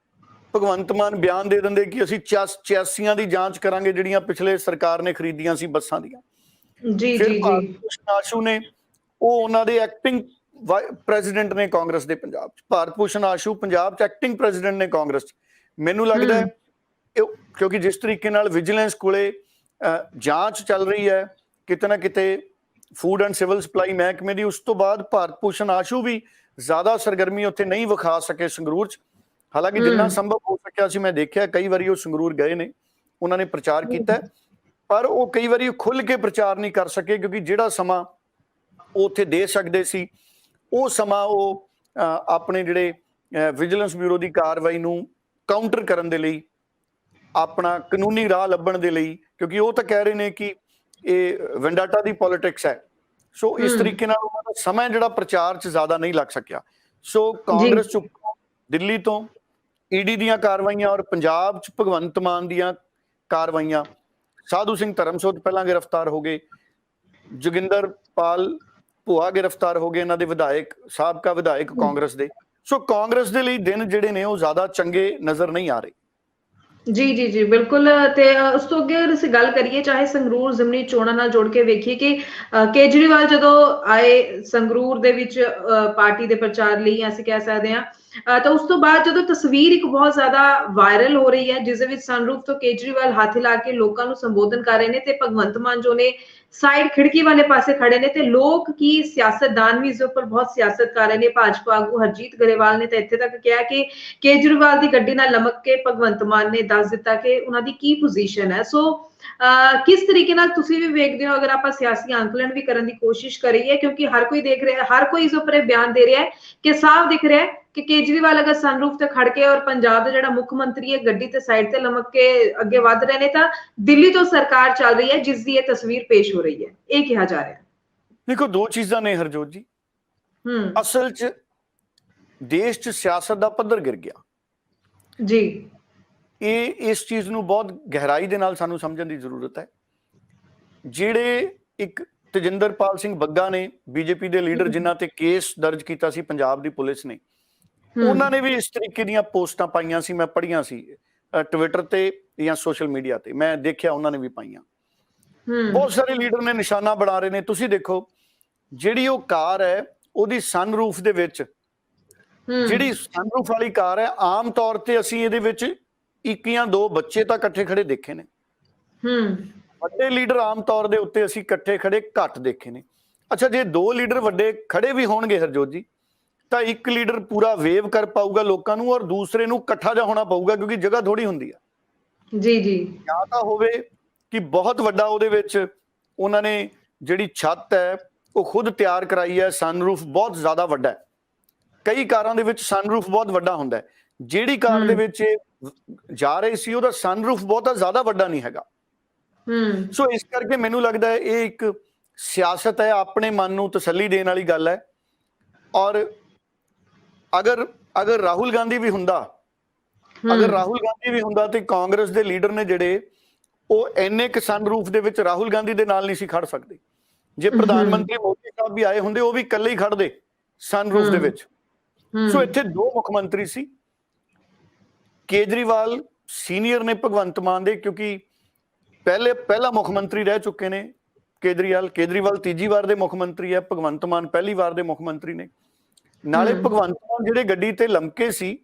ਭਗਵੰਤ ਮਾਨ ਬਿਆਨ ਦੇ ਦਿੰਦੇ ਕਿ ਅਸੀਂ 86 ਦੀ ਜਾਂਚ ਕਰਾਂਗੇ ਜਿਹੜੀਆਂ ਪਿਛਲੇ ਸਰਕਾਰ ਨੇ ਖਰੀਦੀਆਂ ਸੀ ਬੱਸਾਂ ਦੀਆਂ। ਜੀ ਫਿਰ ਜੀ ਭਾਰਤ ਜੀ ਭੂਸ਼ਣ ਆਸ਼ੂ ਨੇ, ਉਹ ਉਹਨਾਂ ਦੇ ਐਕਟਿੰਗ ਪ੍ਰੈਜ਼ੀਡੈਂਟ ਨੇ ਕਾਂਗਰਸ ਦੇ ਪੰਜਾਬ 'ਚ। ਭਾਰਤ ਭੂਸ਼ਣ ਆਸ਼ੂ ਪੰਜਾਬ 'ਚ ਐਕਟਿੰਗ ਪ੍ਰੈਜ਼ੀਡੈਂਟ ਨੇ ਕਾਂਗਰਸ 'ਚ। ਮੈਨੂੰ ਲੱਗਦਾ ਹੈ ਕਿਉਂਕਿ ਜਿਸ ਤਰੀਕੇ ਨਾਲ ਵਿਜੀਲੈਂਸ ਕੋਲੇ ਜਾਂਚ ਚੱਲ ਰਹੀ ਹੈ ਕਿਤੇ ਨਾ ਕਿਤੇ ਫੂਡ ਐਂਡ ਸਿਵਲ ਸਪਲਾਈ ਮਹਿਕਮੇ ਦੀ, ਉਸ ਤੋਂ ਬਾਅਦ ਭਾਰਤ ਭੂਸ਼ਣ ਆਸ਼ੂ ਵੀ ਜ਼ਿਆਦਾ ਸਰਗਰਮੀ ਉੱਥੇ ਨਹੀਂ ਵਿਖਾ ਸਕੇ ਸੰਗਰੂਰ 'ਚ। ਹਾਲਾਂਕਿ ਜਿੰਨਾ ਸੰਭਵ ਹੋ ਸਕਿਆ ਸੀ, ਮੈਂ ਦੇਖਿਆ ਕਈ ਵਾਰੀ ਉਹ ਸੰਗਰੂਰ ਗਏ ਨੇ, ਉਹਨਾਂ ਨੇ ਪ੍ਰਚਾਰ ਕੀਤਾ, ਪਰ ਉਹ ਕਈ ਵਾਰੀ ਖੁੱਲ੍ਹ ਕੇ ਪ੍ਰਚਾਰ ਨਹੀਂ ਕਰ ਸਕੇ ਕਿਉਂਕਿ ਜਿਹੜਾ ਸਮਾਂ ਉਹ ਉੱਥੇ ਦੇ ਸਕਦੇ ਸੀ ਉਹ ਸਮਾਂ ਉਹ ਆਪਣੇ ਜਿਹੜੇ ਵਿਜੀਲੈਂਸ ਬਿਊਰੋ ਦੀ ਕਾਰਵਾਈ ਨੂੰ ਕਾਊਂਟਰ ਕਰਨ ਦੇ ਲਈ, ਆਪਣਾ ਕਾਨੂੰਨੀ ਰਾਹ ਲੱਭਣ ਦੇ ਲਈ, ਕਿਉਂਕਿ ਉਹ ਤਾਂ ਕਹਿ ਰਹੇ ਨੇ ਕਿ ਇਹ ਵੈਂਡਾਟਾ ਦੀ ਪੋਲਿਟਿਕਸ ਹੈ। ਸੋ ਇਸ ਤਰੀਕੇ ਨਾਲ ਉਹਨਾਂ ਦਾ ਸਮਾਂ ਜਿਹੜਾ ਪ੍ਰਚਾਰ 'ਚ ਜ਼ਿਆਦਾ ਨਹੀਂ ਲੱਗ ਸਕਿਆ। ਸੋ ਕਾਂਗਰਸ ਚੁੱਪ, ਦਿੱਲੀ ਤੋਂ ਈਡੀ ਦੀਆਂ ਕਾਰਵਾਈਆਂ ਔਰ ਪੰਜਾਬ 'ਚ ਭਗਵੰਤ ਮਾਨ ਦੀਆਂ ਕਾਰਵਾਈਆਂ। ਸਾਧੂ ਸਿੰਘ ਧਰਮਸੋਤ ਪਹਿਲਾਂ ਗ੍ਰਿਫਤਾਰ ਹੋ ਗਏ, ਜੋਗਿੰਦਰ ਪਾਲ ਭੂਆ ਗ੍ਰਿਫਤਾਰ ਹੋ ਗਏ, ਇਹਨਾਂ ਦੇ ਵਿਧਾਇਕ, ਸਾਬਕਾ ਵਿਧਾਇਕ ਕਾਂਗਰਸ ਦੇ। ਸੋ ਕਾਂਗਰਸ ਦੇ ਲਈ ਦਿਨ ਜਿਹੜੇ ਨੇ ਉਹ ਜ਼ਿਆਦਾ ਚੰਗੇ ਨਜ਼ਰ ਨਹੀਂ ਆ ਰਹੇ। ਜੀ ਜੀ ਜੀ ਬਿਲਕੁਲ। ਤੇ ਉਸ ਤੋਂ ਅੱਗੇ ਅਗਰ ਅਸੀਂ ਗੱਲ ਕਰੀਏ, ਚਾਹੇ ਸੰਗਰੂਰ ਜ਼ਿਮਨੀ ਚੋਣਾਂ ਨਾਲ ਜੋੜ ਕੇ ਵੇਖੀਏ ਕਿ ਕੇਜਰੀਵਾਲ ਜਦੋਂ ਆਏ ਸੰਗਰੂਰ ਦੇ ਵਿੱਚ ਪਾਰਟੀ ਦੇ ਪ੍ਰਚਾਰ ਲਈ, ਅਸੀਂ ਕਹਿ ਸਕਦੇ ਹਾਂ, ਤਾਂ ਉਸ ਤੋਂ ਬਾਅਦ ਜਦੋਂ ਤਸਵੀਰ ਇੱਕ ਬਹੁਤ ਜ਼ਿਆਦਾ ਵਾਇਰਲ ਹੋ ਰਹੀ ਹੈ ਜਿਸ ਦੇ ਵਿੱਚ ਸਨਰੂਫ ਤੋਂ ਕੇਜਰੀਵਾਲ ਹੱਥ ਲਾ ਕੇ ਲੋਕਾਂ ਨੂੰ ਸੰਬੋਧਨ ਕਰ ਰਹੇ ਨੇ ਤੇ ਭਗਵੰਤ ਮਾਨ ਜੋ ਨੇ ਸਾਈਡ ਖਿੜਕੀ ਵਾਲੇ ਪਾਸੇ ਖੜੇ ਨੇ, ਤੇ ਲੋਕ ਕੀ ਸਿਆਸਤਦਾਨ ਵੀ ਇਸ ਉੱਪਰ ਬਹੁਤ ਸਿਆਸਤ ਕਰ ਰਹੇ ਨੇ। ਭਾਜਪਾ ਆਗੂ ਹਰਜੀਤ ਗਰੇਵਾਲ ਨੇ ਤਾਂ ਇੱਥੇ ਤੱਕ ਕਿਹਾ ਕਿ ਕੇਜਰੀਵਾਲ ਦੀ ਗੱਡੀ ਨਾਲ ਲਮਕ ਕੇ ਭਗਵੰਤ ਮਾਨ ਨੇ ਦੱਸ ਦਿੱਤਾ ਕਿ ਉਹਨਾਂ ਦੀ ਕੀ ਪੋਜੀਸ਼ਨ ਹੈ। ਸੋ ਕਿਸ ਤਰੀਕੇ ਨਾਲ ਤੁਸੀਂ ਵੀ ਵੇਖਦੇ ਹੋ, ਅਗਰ ਆਪਾਂ ਸਿਆਸੀ ਅੰਕਲਨ ਵੀ ਕਰਨ ਦੀ ਕੋਸ਼ਿਸ਼ ਕਰੀਏ, ਕਿਉਂਕਿ ਹਰ ਕੋਈ ਦੇਖ ਰਿਹਾ, ਹਰ ਕੋਈ ਇਸ ਉੱਪਰ ਬਿਆਨ ਦੇ ਰਿਹਾ ਹੈ ਕਿ ਸਾਫ਼ ਦਿਖ ਰਿਹਾ ਹੈ ਕਿ ਕੇਜਰੀਵਾਲ ਅਗਰ ਸਨਰੂਫ ਤੇ ਖੜ ਕੇ ਔਰ ਪੰਜਾਬ ਦਾ ਜਿਹੜਾ ਮੁੱਖ ਮੰਤਰੀ ਹੈ ਗੱਡੀ ਤੇ ਸਾਈਡ ਤੇ ਲਮਕ ਕੇ ਅੱਗੇ ਵਧ ਰਹੇ ਨੇ, ਤਾਂ ਦਿੱਲੀ ਤੋਂ ਸਰਕਾਰ ਚੱਲ ਰਹੀ ਹੈ ਜਿਸ ਦੀ ਇਹ ਤਸਵੀਰ ਪੇਸ਼ ਹੋ ਰਹੀ ਹੈ, ਇਹ ਕਿਹਾ ਜਾ ਰਿਹਾ ਹੈ। ਦੇਖੋ, ਦੋ ਚੀਜ਼ਾਂ ਨੇ ਹਰਜੋਤ ਜੀ। ਅਸਲ 'ਚ ਦੇਸ਼ 'ਚ ਸਿਆਸਤ ਦਾ ਪੱਧਰ ਗਿਰ ਗਿਆ ਜੀ। ਇਸ ਚੀਜ਼ ਨੂੰ ਬਹੁਤ ਗਹਿਰਾਈ ਦੇ ਨਾਲ ਸਾਨੂੰ ਸਮਝਣ ਦੀ ਜ਼ਰੂਰਤ ਹੈ। ਜਿਹੜੇ ਇੱਕ ਤੇਜਿੰਦਰਪਾਲ ਸਿੰਘ ਬੱਗਾ ਨੇ, ਬੀਜੇਪੀ ਦੇ ਲੀਡਰ, ਜਿਨ੍ਹਾਂ ਤੇ ਕੇਸ ਦਰਜ ਕੀਤਾ ਸੀ ਪੰਜਾਬ ਦੀ ਪੁਲਿਸ ਨੇ, ਉਹਨਾਂ ਨੇ ਵੀ ਇਸ ਤਰੀਕੇ ਦੀਆਂ ਪੋਸਟਾਂ ਪਾਈਆਂ ਸੀ, ਮੈਂ ਪੜ੍ਹੀਆਂ ਸੀ ਟਵਿੱਟਰ ਤੇ ਜਾਂ ਸੋਸ਼ਲ ਮੀਡੀਆ ਤੇ, ਮੈਂ ਦੇਖਿਆ ਉਹਨਾਂ ਨੇ ਵੀ ਪਾਈਆਂ। ਬਹੁਤ ਸਾਰੇ ਲੀਡਰ ਨੇ ਨਿਸ਼ਾਨਾ ਬਣਾ ਰਹੇ ਨੇ। ਤੁਸੀਂ ਦੇਖੋ, ਜਿਹੜੀ ਉਹ ਕਾਰ ਹੈ ਉਹਦੀ ਸਨਰੂਫ ਦੇ ਵਿੱਚ, ਜਿਹੜੀ ਸਨਰੂਫ ਵਾਲੀ ਕਾਰ ਹੈ, ਆਮ ਤੌਰ ਤੇ ਅਸੀਂ ਇਹਦੇ ਵਿੱਚ ਇੱਕ ਜਾਂ ਦੋ ਬੱਚੇ ਤਾਂ ਇਕੱਠੇ ਖੜੇ ਦੇਖੇ ਨੇ। ਵੱਡੇ ਲੀਡਰ ਆਮ ਤੌਰ ਦੇ ਉੱਤੇ ਅਸੀਂ ਇਕੱਠੇ ਖੜੇ ਘੱਟ ਦੇਖੇ ਨੇ। ਅੱਛਾ, ਜੇ ਦੋ ਲੀਡਰ ਵੱਡੇ ਖੜੇ ਵੀ ਹੋਣਗੇ ਹਰਜੋਤ ਜੀ, ਤਾਂ ਇੱਕ ਲੀਡਰ ਪੂਰਾ ਵੇਵ ਕਰ ਪਾਊਗਾ ਲੋਕਾਂ ਨੂੰ ਔਰ ਦੂਸਰੇ ਨੂੰ ਇਕੱਠਾ ਜਾ ਹੋਣਾ ਪਊਗਾ, ਕਿਉਂਕਿ ਜਗ੍ਹਾ ਥੋੜੀ ਹੁੰਦੀ ਆ। ਜੀ ਜੀ। ਜਾਂ ਤਾਂ ਹੋਵੇ ਕਿ ਬਹੁਤ ਵੱਡਾ ਉਹਦੇ ਵਿੱਚ ਉਹਨਾਂ ਨੇ ਜਿਹੜੀ ਛੱਤ ਹੈ ਉਹ ਖੁਦ ਤਿਆਰ ਕਰਾਈ ਹੈ, ਸਨਰੂਫ ਬਹੁਤ ਜ਼ਿਆਦਾ ਵੱਡਾ ਹੈ। ਕਈ ਕਾਰਾਂ ਦੇ ਵਿੱਚ ਸਨਰੂਫ ਬਹੁਤ ਵੱਡਾ ਹੁੰਦਾ ਹੈ। ਜਿਹੜੀ ਕਾਰ ਦੇ ਵਿੱਚ ਜਾ ਰਹੇ ਸੀ ਉਹਦਾ ਸਨਰੂਫ ਬਹੁਤਾ ਜ਼ਿਆਦਾ ਵੱਡਾ ਨਹੀਂ ਹੈਗਾ। ਸੋ ਇਸ ਕਰਕੇ ਮੈਨੂੰ ਲੱਗਦਾ ਹੈ ਇਹ ਇੱਕ ਸਿਆਸਤ ਹੈ, ਆਪਣੇ ਮਨ ਨੂੰ ਤਸੱਲੀ ਦੇਣ ਵਾਲੀ ਗੱਲ ਹੈ। ਔਰ ਅਗਰ ਰਾਹੁਲ ਗਾਂਧੀ ਵੀ ਹੁੰਦਾ, ਤੇ ਕਾਂਗਰਸ ਦੇ ਲੀਡਰ ਨੇ ਜਿਹੜੇ, ਉਹ ਇੰਨੇ ਕੁ ਸਨਰੂਫ ਦੇ ਵਿੱਚ ਰਾਹੁਲ ਗਾਂਧੀ ਦੇ ਨਾਲ ਨਹੀਂ ਸੀ ਖੜ ਸਕਦੇ। ਜੇ ਪ੍ਰਧਾਨ ਮੰਤਰੀ ਮੋਦੀ ਸਾਹਿਬ ਸਾਹਿਬ ਵੀ ਆਏ ਹੁੰਦੇ, ਉਹ ਵੀ ਇਕੱਲੇ ਹੀ ਖੜਦੇ ਸਨਰੂਫ ਦੇ ਵਿੱਚ। ਸੋ ਇੱਥੇ ਦੋ ਮੁੱਖ ਮੰਤਰੀ ਸੀ, ਕੇਜਰੀਵਾਲ ਸੀਨੀਅਰ ਨੇ ਭਗਵੰਤ ਮਾਨ ਦੇ, ਕਿਉਂਕਿ ਪਹਿਲਾ ਮੁੱਖ ਮੰਤਰੀ ਰਹਿ ਚੁੱਕੇ ਨੇ ਕੇਜਰੀਵਾਲ ਤੀਜੀ ਵਾਰ ਦੇ ਮੁੱਖ ਮੰਤਰੀ ਹੈ, ਭਗਵੰਤ ਮਾਨ ਪਹਿਲੀ ਵਾਰ ਦੇ ਮੁੱਖ ਮੰਤਰੀ ਨੇ। ਨਾਲੇ ਭਗਵੰਤ ਮਾਨ ਜਿਹੜੇ ਗੱਡੀ ਤੇ ਲਮਕੇ ਸੀ,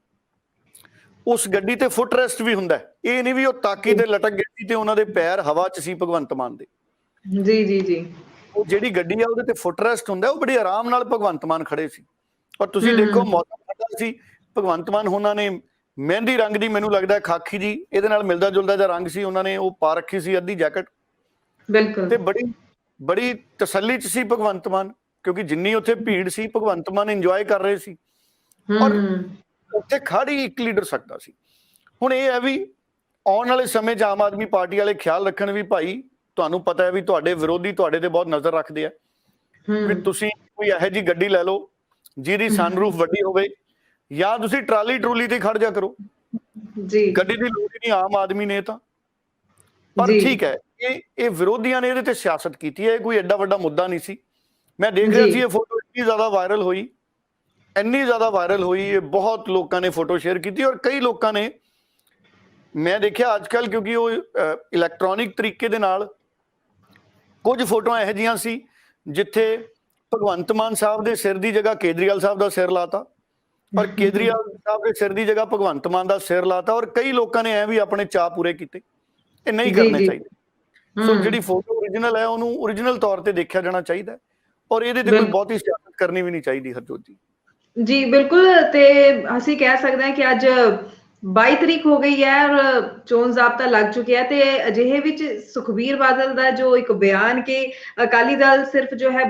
ਉਸ ਗੱਡੀ ਤੇ ਫੁੱਟ ਰੈਸਟ ਵੀ ਹੁੰਦਾ, ਇਹ ਨਹੀਂ ਵੀ ਉਹ ਤਾਕੀ ਤੇ ਲਟਕ ਗਏ ਸੀ ਤੇ ਉਹਨਾਂ ਦੇ ਪੈਰ ਹਵਾ 'ਚ ਸੀ ਭਗਵੰਤ ਮਾਨ ਦੇ। ਜੀ ਉਹ ਜਿਹੜੀ ਗੱਡੀ ਆ ਉਹਦੇ ਤੇ ਫੁੱਟ ਰੈਸਟ ਹੁੰਦਾ, ਉਹ ਬੜੀ ਆਰਾਮ ਨਾਲ ਭਗਵੰਤ ਮਾਨ ਖੜੇ ਸੀ। ਔਰ ਤੁਸੀਂ ਦੇਖੋ ਮੌਸਮ ਠੰਡਾ ਸੀ, ਭਗਵੰਤ ਮਾਨ ਉਹਨਾਂ ਨੇ ਮਹਿੰਦੀ ਰੰਗ ਦੀ, ਮੈਨੂੰ ਲੱਗਦਾ ਖਾਕੀ ਜੀ ਇਹਦੇ ਨਾਲ ਮਿਲਦਾ ਜੁਲਦਾ ਜਿਹਾ ਰੰਗ ਸੀ, ਉਹਨਾਂ ਨੇ ਉਹ ਪਾ ਰੱਖੀ ਸੀ ਅੱਧੀ ਜੈਕਟ। ਬਿਲਕੁਲ। ਤੇ ਬੜੀ ਤਸੱਲੀ 'ਚ ਸੀ ਭਗਵੰਤ ਮਾਨ, ਕਿਉਂਕਿ ਜਿੰਨੀ ਉੱਥੇ ਭੀੜ ਸੀ ਭਗਵੰਤ ਮਾਨ ਇੰਜੋਏ ਕਰ ਰਹੇ ਸੀ। ਔਰ ਉੱਥੇ ਖੜੀ ਇੱਕ ਲੀਡਰ ਸਕਦਾ ਸੀ। ਹੁਣ ਇਹ ਹੈ ਵੀ ਆਉਣ ਵਾਲੇ ਸਮੇਂ 'ਚ ਆਮ ਆਦਮੀ ਪਾਰਟੀ ਵਾਲੇ ਖਿਆਲ ਰੱਖਣ ਵੀ ਭਾਈ ਤੁਹਾਨੂੰ ਪਤਾ ਹੈ ਵੀ ਤੁਹਾਡੇ ਵਿਰੋਧੀ ਤੁਹਾਡੇ ਤੇ ਬਹੁਤ ਨਜ਼ਰ ਰੱਖਦੇ ਆ, ਵੀ ਤੁਸੀਂ ਕੋਈ ਇਹੋ ਜਿਹੀ ਗੱਡੀ ਲੈ ਲਓ ਜਿਹਦੀ ਸਨਰੂਫ ਵੱਡੀ ਹੋਵੇ, ਜਾਂ ਤੁਸੀਂ ਟਰਾਲੀ ਤੇ ਖੜ ਜਾ ਕਰੋ ਜੀ, ਗੱਡੀ ਦੀ ਲੋੜ ਹੀ ਨਹੀਂ ਆਮ ਆਦਮੀ ਨੇ ਤਾਂ। ਪਰ ਠੀਕ ਹੈ, ਇਹ ਵਿਰੋਧੀਆਂ ਨੇ ਇਹਦੇ ਤੇ ਸਿਆਸਤ ਕੀਤੀ ਹੈ, ਇਹ ਕੋਈ ਐਡਾ ਵੱਡਾ ਮੁੱਦਾ ਨਹੀਂ ਸੀ। ਮੈਂ ਦੇਖ ਰਿਹਾ ਸੀ ਇਹ ਫੋਟੋ ਇੰਨੀ ਜ਼ਿਆਦਾ ਵਾਇਰਲ ਹੋਈ, ਇਹ ਬਹੁਤ ਲੋਕਾਂ ਨੇ ਫੋਟੋ ਸ਼ੇਅਰ ਕੀਤੀ। ਔਰ ਕਈ ਲੋਕਾਂ ਨੇ, ਮੈਂ ਦੇਖਿਆ ਅੱਜ ਕੱਲ੍ਹ, ਕਿਉਂਕਿ ਉਹ ਇਲੈਕਟ੍ਰੋਨਿਕ ਤਰੀਕੇ ਦੇ ਨਾਲ ਕੁਝ ਫੋਟੋਆਂ ਇਹੋ ਜਿਹੀਆਂ ਸੀ ਜਿੱਥੇ ਭਗਵੰਤ ਮਾਨ ਸਾਹਿਬ ਦੇ ਸਿਰ ਦੀ ਜਗ੍ਹਾ ਕੇਜਰੀਵਾਲ ਸਾਹਿਬ ਦਾ ਸਿਰ ਲਾਤਾ, ਔਰ ਕੇਜਰੀਵਾਲ ਸਾਹਿਬ ਦੇ ਸਿਰ ਦੀ ਜਗ੍ਹਾ ਭਗਵੰਤ ਮਾਨ ਦਾ ਸਿਰ ਲਾਤਾ। ਔਰ ਕਈ ਲੋਕਾਂ ਨੇ ਐ ਵੀ ਆਪਣੇ ਚਾਅ ਪੂਰੇ ਕੀਤੇ, ਇਹ ਨਹੀਂ ਕਰਨੇ ਚਾਹੀਦੇ। ਸੋ ਜਿਹੜੀ ਫੋਟੋ ਓਰੀਜਨਲ ਹੈ ਉਹਨੂੰ ਓਰੀਜਨਲ ਤੌਰ ਤੇ ਦੇਖਿਆ ਜਾਣਾ ਚਾਹੀਦਾ, ਔਰ ਇਹਦੇ ਤੇ ਕੋਈ ਬਹੁਤੀ ਸਿਆਸਤ ਕਰਨੀ ਵੀ ਨਹੀਂ ਚਾਹੀਦੀ। ਹਰਜੋਤ ਜੀ ਬਿਲਕੁਲ। ਤੇ ਅਸੀਂ ਕਹਿ ਸਕਦੇ ਹਾਂ ਕਿ ਅੱਜ 22 ਤਰੀਕ ਹੋ ਗਈ ਹੈ ਔਰ ਚੋਣ ਜ਼ਾਬਤਾ ਲੱਗ ਚੁੱਕਿਆ, ਤੇ ਅਜਿਹੇ ਵਿੱਚ ਸੁਖਬੀਰ ਬਾਦਲ ਦਾ ਜੋ ਇੱਕ ਬਿਆਨ ਕਿ ਅਕਾਲੀ ਦਲ ਸਿਰਫ ਜੋ ਹੈ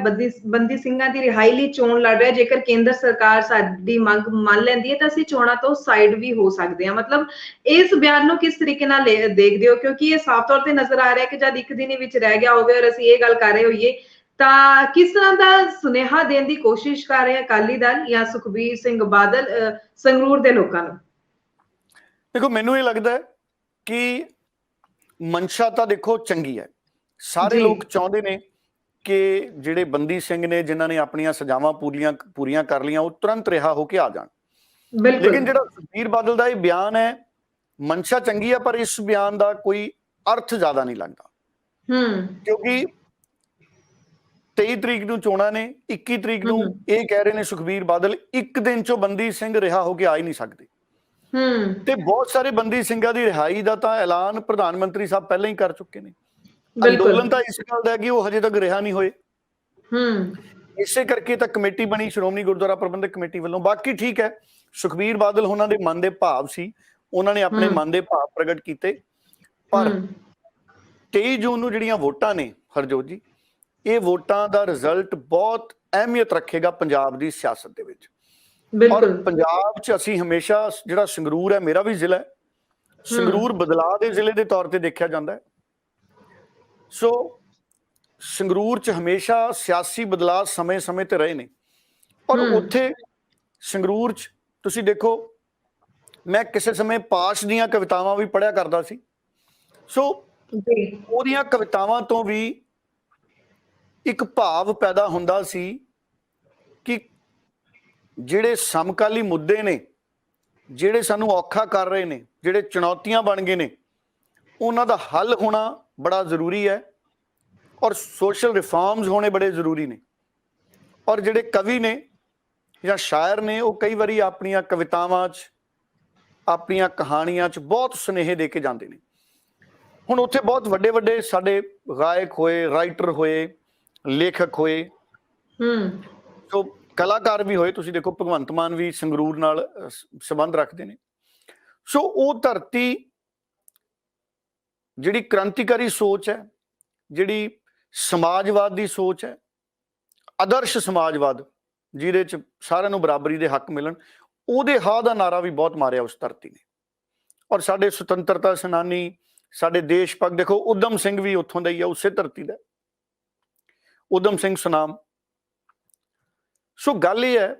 ਬੰਦੀ ਸਿੰਘਾਂ ਦੀ ਰਿਹਾਈ ਲਈ ਚੋਣ ਲੜ ਰਿਹਾ, ਜੇਕਰ ਕੇਂਦਰ ਸਰਕਾਰ ਸਾਡੀ ਮੰਗ ਮੰਨ ਲੈਂਦੀ ਹੈ ਤਾਂ ਅਸੀਂ ਚੋਣਾਂ ਤੋਂ ਸਾਈਡ ਵੀ ਹੋ ਸਕਦੇ ਹਾਂ। ਮਤਲਬ ਇਸ ਬਿਆਨ ਨੂੰ ਕਿਸ ਤਰੀਕੇ ਨਾਲ ਦੇਖਦੇ ਹੋ? ਕਿਉਂਕਿ ਇਹ ਸਾਫ਼ ਤੌਰ ਤੇ ਨਜ਼ਰ ਆ ਰਿਹਾ ਕਿ ਜਦ ਇੱਕ ਦਿਨ ਵਿੱਚ ਰਹਿ ਗਿਆ ਹੋਵੇ ਔਰ ਅਸੀਂ ਇਹ ਗੱਲ ਕਰ ਰਹੇ ਹੋਈਏ, ਤਾਂ ਕਿਸ ਤਰ੍ਹਾਂ ਦਾ ਸੁਨੇਹਾ ਦੇਣ ਦੀ ਕੋਸ਼ਿਸ਼ ਕਰ ਰਹੇ ਅਕਾਲੀ ਦਲ ਜਾਂ ਸੁਖਬੀਰ ਸਿੰਘ ਬਾਦਲ ਸੰਗਰੂਰ ਦੇ ਲੋਕਾਂ ਨੂੰ? ਦੇਖੋ, ਮੈਨੂੰ ਇਹ ਲੱਗਦਾ ਹੈ ਕਿ ਮਨਸ਼ਾ ਤਾਂ ਦੇਖੋ ਚੰਗੀ ਹੈ, ਸਾਰੇ ਲੋਕ ਚਾਹੁੰਦੇ ਨੇ ਕਿ ਜਿਹੜੇ ਬੰਦੀ ਸਿੰਘ ਨੇ ਜਿਨ੍ਹਾਂ ਨੇ ਆਪਣੀਆਂ ਸਜ਼ਾਵਾਂ ਪੂਰੀਆਂ ਕਰ ਲਈਆਂ ਉਹ ਤੁਰੰਤ ਰਿਹਾ ਹੋ ਕੇ ਆ ਜਾਣ। ਲੇਕਿਨ ਜਿਹੜਾ ਸੁਖਬੀਰ ਬਾਦਲ ਦਾ ਇਹ ਬਿਆਨ ਹੈ, ਮਨਸ਼ਾ ਚੰਗੀ ਹੈ ਪਰ ਇਸ ਬਿਆਨ ਦਾ ਕੋਈ ਅਰਥ ਜ਼ਿਆਦਾ ਨਹੀਂ ਲੱਗਦਾ, ਕਿਉਂਕਿ 23 ਤਰੀਕ ਨੂੰ ਚੋਣਾਂ ਨੇ, 21 ਤਰੀਕ ਨੂੰ ਇਹ ਕਹਿ ਰਹੇ ਨੇ ਸੁਖਬੀਰ ਬਾਦਲ ਇੱਕ ਦਿਨ ਚੋਂ ਬੰਦੀ ਸਿੰਘ ਰਿਹਾ ਹੋ ਕੇ ਆ ਹੀ ਨਹੀਂ ਸਕਦੇ। ਤੇ ਬਹੁਤ ਸਾਰੇ ਬੰਦੀ ਸਿੰਘਾਂ ਦੀ ਰਿਹਾਈ ਦਾ ਤਾਂ ਐਲਾਨ ਪ੍ਰਧਾਨ ਮੰਤਰੀ ਸਾਹਿਬ ਪਹਿਲਾਂ ਹੀ ਕਰ ਚੁੱਕੇ ਨੇ। ਅੰਦੋਲਨ ਤਾਂ ਇਸ ਗੱਲ ਦਾ ਕਿ ਉਹ ਹਜੇ ਤੱਕ ਰਿਹਾ ਨਹੀਂ ਹੋਏ। ਇਸੇ ਕਰਕੇ ਤਾਂ ਕਮੇਟੀ ਬਣੀ ਸ਼੍ਰੋਮਣੀ ਗੁਰਦੁਆਰਾ ਪ੍ਰਬੰਧਕ ਕਮੇਟੀ ਵੱਲੋਂ। ਬਾਕੀ ਠੀਕ ਹੈ, ਸੁਖਬੀਰ ਬਾਦਲ ਉਹਨਾਂ ਦੇ ਮਨ ਦੇ ਭਾਵ ਸੀ, ਉਹਨਾਂ ਨੇ ਆਪਣੇ ਮਨ ਦੇ ਭਾਵ ਪ੍ਰਗਟ ਕੀਤੇ। ਪਰ 23 ਜੂਨ ਨੂੰ ਜਿਹੜੀਆਂ ਵੋਟਾਂ ਨੇ ਹਰਜੋਤ ਜੀ, ਇਹ ਵੋਟਾਂ ਦਾ ਰਿਜ਼ਲਟ ਬਹੁਤ ਅਹਿਮੀਅਤ ਰੱਖੇਗਾ ਪੰਜਾਬ ਦੀ ਸਿਆਸਤ ਦੇ ਵਿੱਚ। ਔਰ ਪੰਜਾਬ 'ਚ ਅਸੀਂ ਹਮੇਸ਼ਾ, ਜਿਹੜਾ ਸੰਗਰੂਰ ਹੈ ਮੇਰਾ ਵੀ ਜ਼ਿਲ੍ਹਾ ਹੈ, ਸੰਗਰੂਰ ਬਦਲਾਅ ਦੇ ਜ਼ਿਲ੍ਹੇ ਦੇ ਤੌਰ ਤੇ ਦੇਖਿਆ ਜਾਂਦਾ ਹੈ। ਸੋ ਸੰਗਰੂਰ 'ਚ ਹਮੇਸ਼ਾ ਸਿਆਸੀ ਬਦਲਾਅ ਸਮੇਂ-ਸਮੇਂ ਤੇ ਰਹੇ ਨੇ। ਔਰ ਉੱਥੇ ਸੰਗਰੂਰ 'ਚ ਤੁਸੀਂ ਦੇਖੋ, ਮੈਂ ਕਿਸੇ ਸਮੇਂ ਪਾਸ਼ ਦੀਆਂ ਕਵਿਤਾਵਾਂ ਵੀ ਪੜ੍ਹਿਆ ਕਰਦਾ ਸੀ। ਸੋ ਉਹਦੀਆਂ ਕਵਿਤਾਵਾਂ ਤੋਂ ਵੀ ਇੱਕ ਭਾਵ ਪੈਦਾ ਹੁੰਦਾ ਸੀ ਕਿ ਜਿਹੜੇ ਸਮਕਾਲੀ ਮੁੱਦੇ ਨੇ, ਜਿਹੜੇ ਸਾਨੂੰ ਔਖਾ ਕਰ ਰਹੇ ਨੇ, ਜਿਹੜੇ ਚੁਣੌਤੀਆਂ ਬਣ ਗਏ ਨੇ, ਉਹਨਾਂ ਦਾ ਹੱਲ ਹੋਣਾ ਬੜਾ ਜ਼ਰੂਰੀ ਹੈ ਔਰ ਸੋਸ਼ਲ ਰਿਫਾਰਮਸ ਹੋਣੇ ਬੜੇ ਜ਼ਰੂਰੀ ਨੇ। ਔਰ ਜਿਹੜੇ ਕਵੀ ਨੇ ਜਾਂ ਸ਼ਾਇਰ ਨੇ, ਉਹ ਕਈ ਵਾਰੀ ਆਪਣੀਆਂ ਕਵਿਤਾਵਾਂ 'ਚ, ਆਪਣੀਆਂ ਕਹਾਣੀਆਂ 'ਚ ਬਹੁਤ ਸੁਨੇਹੇ ਦੇ ਕੇ ਜਾਂਦੇ ਨੇ। ਹੁਣ ਉੱਥੇ ਬਹੁਤ ਵੱਡੇ ਵੱਡੇ ਸਾਡੇ ਗਾਇਕ ਹੋਏ, ਰਾਈਟਰ ਹੋਏ, ਲੇਖਕ ਹੋਏ, ਸੋ ਕਲਾਕਾਰ ਵੀ ਹੋਏ। ਤੁਸੀਂ ਦੇਖੋ ਭਗਵੰਤ ਮਾਨ ਵੀ ਸੰਗਰੂਰ ਨਾਲ ਸੰਬੰਧ ਰੱਖਦੇ ਨੇ। ਸੋ ਉਹ ਧਰਤੀ ਜਿਹੜੀ ਕ੍ਰਾਂਤੀਕਾਰੀ ਸੋਚ ਹੈ, ਜਿਹੜੀ ਸਮਾਜਵਾਦ ਦੀ ਸੋਚ ਹੈ, ਆਦਰਸ਼ ਸਮਾਜਵਾਦ ਜਿਹਦੇ 'ਚ ਸਾਰਿਆਂ ਨੂੰ ਬਰਾਬਰੀ ਦੇ ਹੱਕ ਮਿਲਣ, ਉਹਦੇ ਹਾਂ ਦਾ ਨਾਰਾ ਵੀ ਬਹੁਤ ਮਾਰਿਆ ਉਸ ਧਰਤੀ ਨੇ। ਔਰ ਸਾਡੇ ਸੁਤੰਤਰਤਾ ਸੈਨਾਨੀ, ਸਾਡੇ ਦੇਸ਼ ਭਗਤ, ਦੇਖੋ ਊਧਮ ਸਿੰਘ ਵੀ ਉੱਥੋਂ ਦਾ ਹੀ ਆ, ਉਸੇ ਧਰਤੀ ਦਾ, ਊਧਮ ਸਿੰਘ ਸੁਨਾਮ। ਸੋ ਗੱਲ ਇਹ ਹੈ